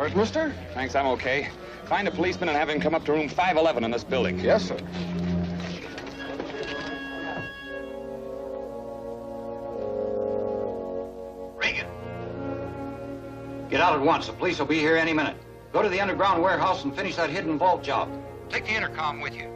right, mister? Thanks, I'm okay. Find a policeman and have him come up to room 511 in this building. Yes, sir. Regan. Get out at once. The police will be here any minute. Go to the underground warehouse and finish that hidden vault job. Take the intercom with you.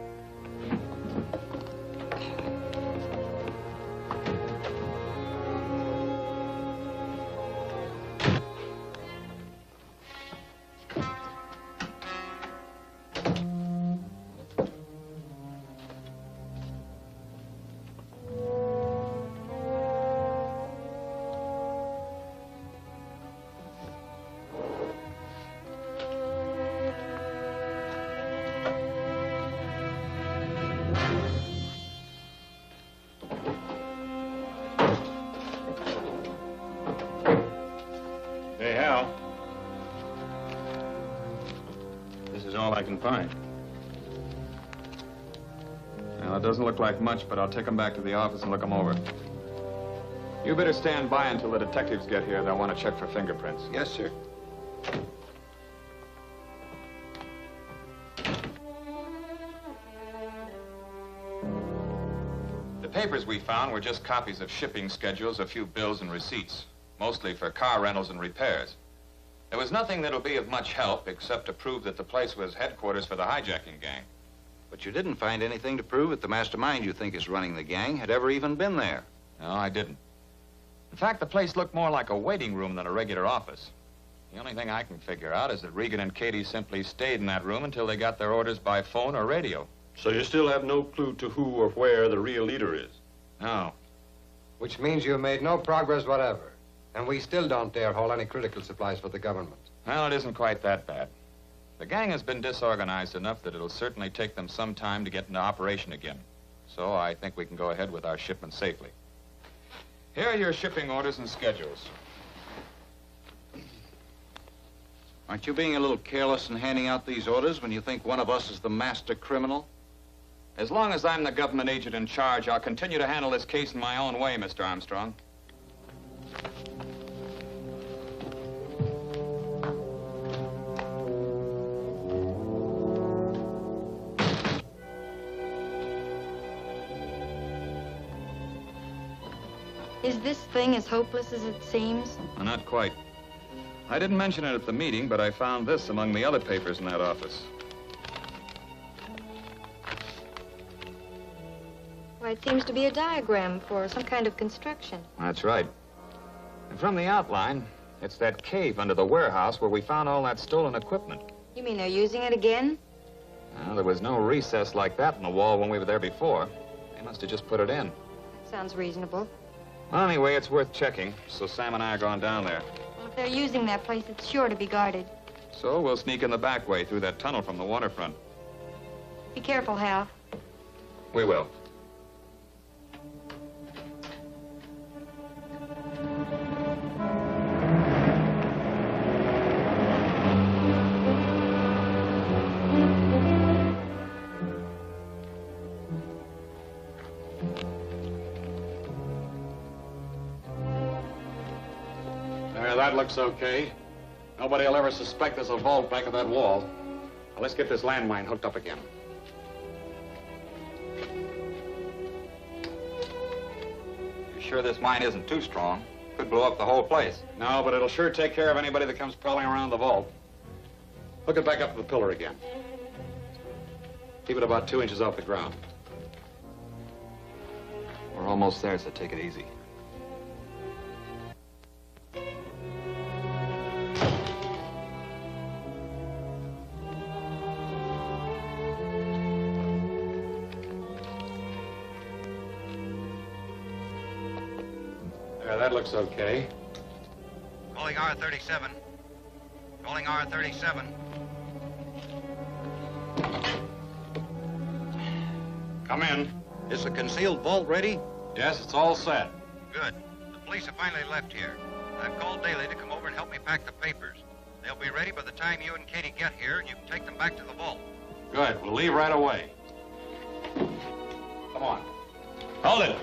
I can find. Well, it doesn't look like much, but I'll take them back to the office and look them over. You better stand by until the detectives get here. They'll want to check for fingerprints. Yes, sir. The papers we found were just copies of shipping schedules, a few bills and receipts, mostly for car rentals and repairs. There was nothing that'll be of much help except to prove that the place was headquarters for the hijacking gang. But you didn't find anything to prove that the mastermind you think is running the gang had ever even been there. No, I didn't. In fact, the place looked more like a waiting room than a regular office. The only thing I can figure out is that Regan and Cady simply stayed in that room until they got their orders by phone or radio. So you still have no clue to who or where the real leader is? No. Which means you've made no progress whatever. And we still don't dare haul any critical supplies for the government. Well, it isn't quite that bad. The gang has been disorganized enough that it'll certainly take them some time to get into operation again. So I think we can go ahead with our shipment safely. Here are your shipping orders and schedules. Aren't you being a little careless in handing out these orders when you think one of us is the master criminal? As long as I'm the government agent in charge, I'll continue to handle this case in my own way, Mr. Armstrong. Is this thing as hopeless as it seems? Well, not quite. I didn't mention it at the meeting, but I found this among the other papers in that office. Why, it seems to be a diagram for some kind of construction. That's right. And from the outline, it's that cave under the warehouse where we found all that stolen equipment. You mean they're using it again? Well, there was no recess like that in the wall when we were there before. They must have just put it in. Sounds reasonable. Well, anyway, it's worth checking, so Sam and I are going down there. Well, if they're using that place, it's sure to be guarded. So we'll sneak in the back way through that tunnel from the waterfront. Be careful, Hal. We will. That looks okay. Nobody will ever suspect there's a vault back of that wall. Now, let's get this landmine hooked up again. You're sure this mine isn't too strong? Could blow up the whole place. No, but it'll sure take care of anybody that comes prowling around the vault. Hook it back up to the pillar again. Keep it about 2 inches off the ground. We're almost there, so take it easy. That looks okay. Calling R37. Calling R37. Come in. Is the concealed vault ready? Yes, it's all set. Good. The police have finally left here. I've called Daly to come over and help me pack the papers. They'll be ready by the time you and Cady get here, and you can take them back to the vault. Good. We'll leave right away. Come on. Hold it.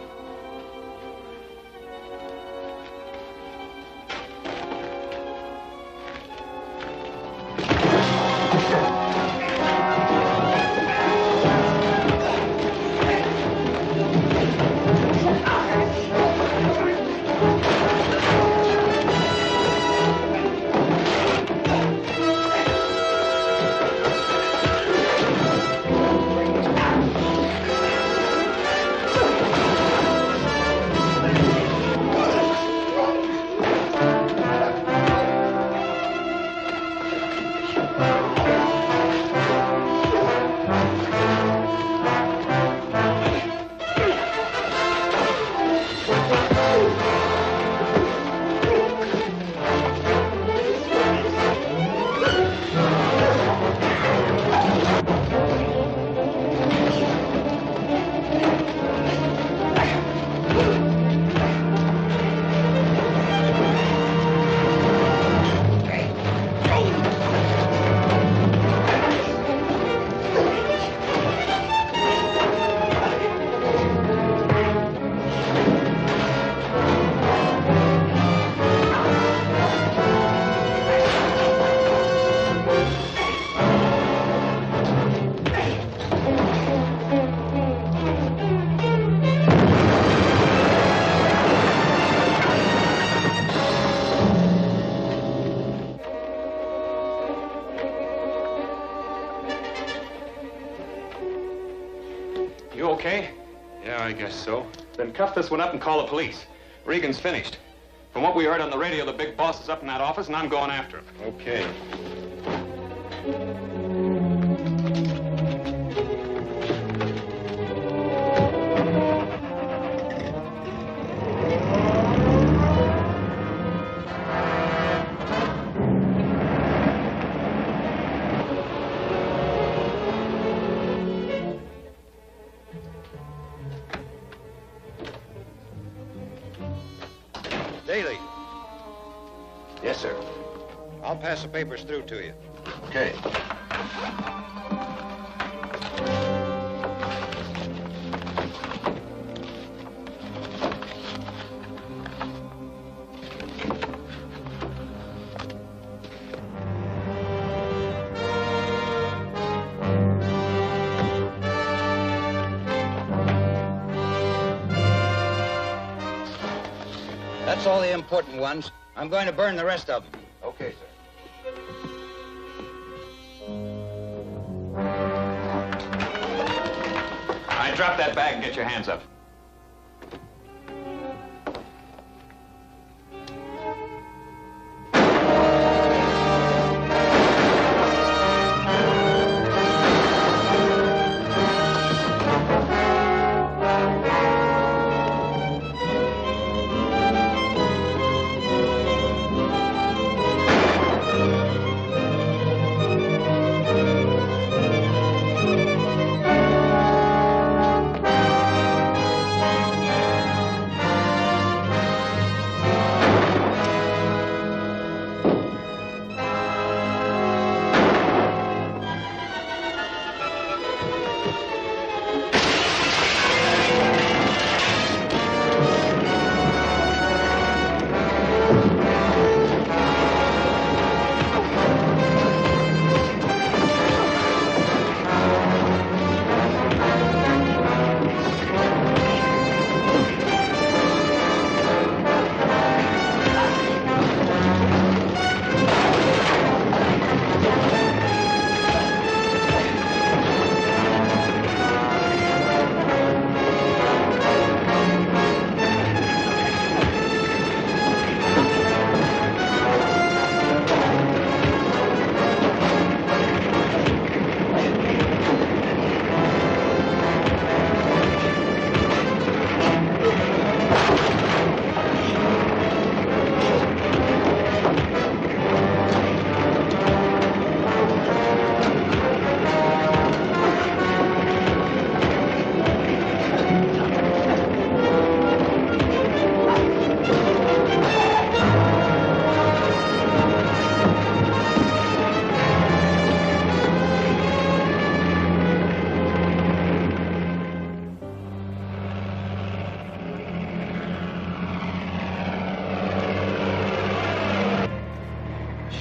Yeah, I guess so. Then cuff this one up and call the police. Regan's finished. From what we heard on the radio, the big boss is up in that office, and I'm going after him. Okay. Daly, Yes, sir. I'll pass the papers through to you. Okay. That's all the important ones. I'm going to burn the rest of them. Okay, sir. All right, drop that bag and get your hands up.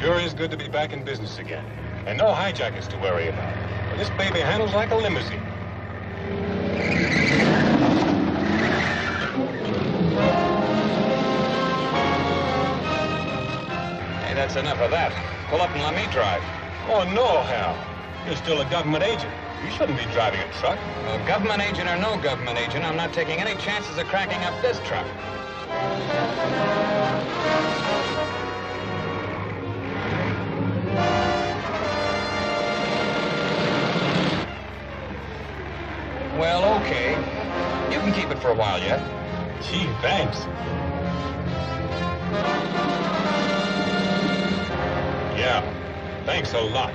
Sure is good to be back in business again. And no hijackers to worry about. This baby handles like a limousine. Hey, that's enough of that. Pull up and let me drive. Oh, no, Hal. You're still a government agent. You shouldn't be driving a truck. Well, government agent or no government agent, I'm not taking any chances of cracking up this truck. Well, okay. You can keep it for a while yet. Gee, thanks. Yeah, thanks a lot.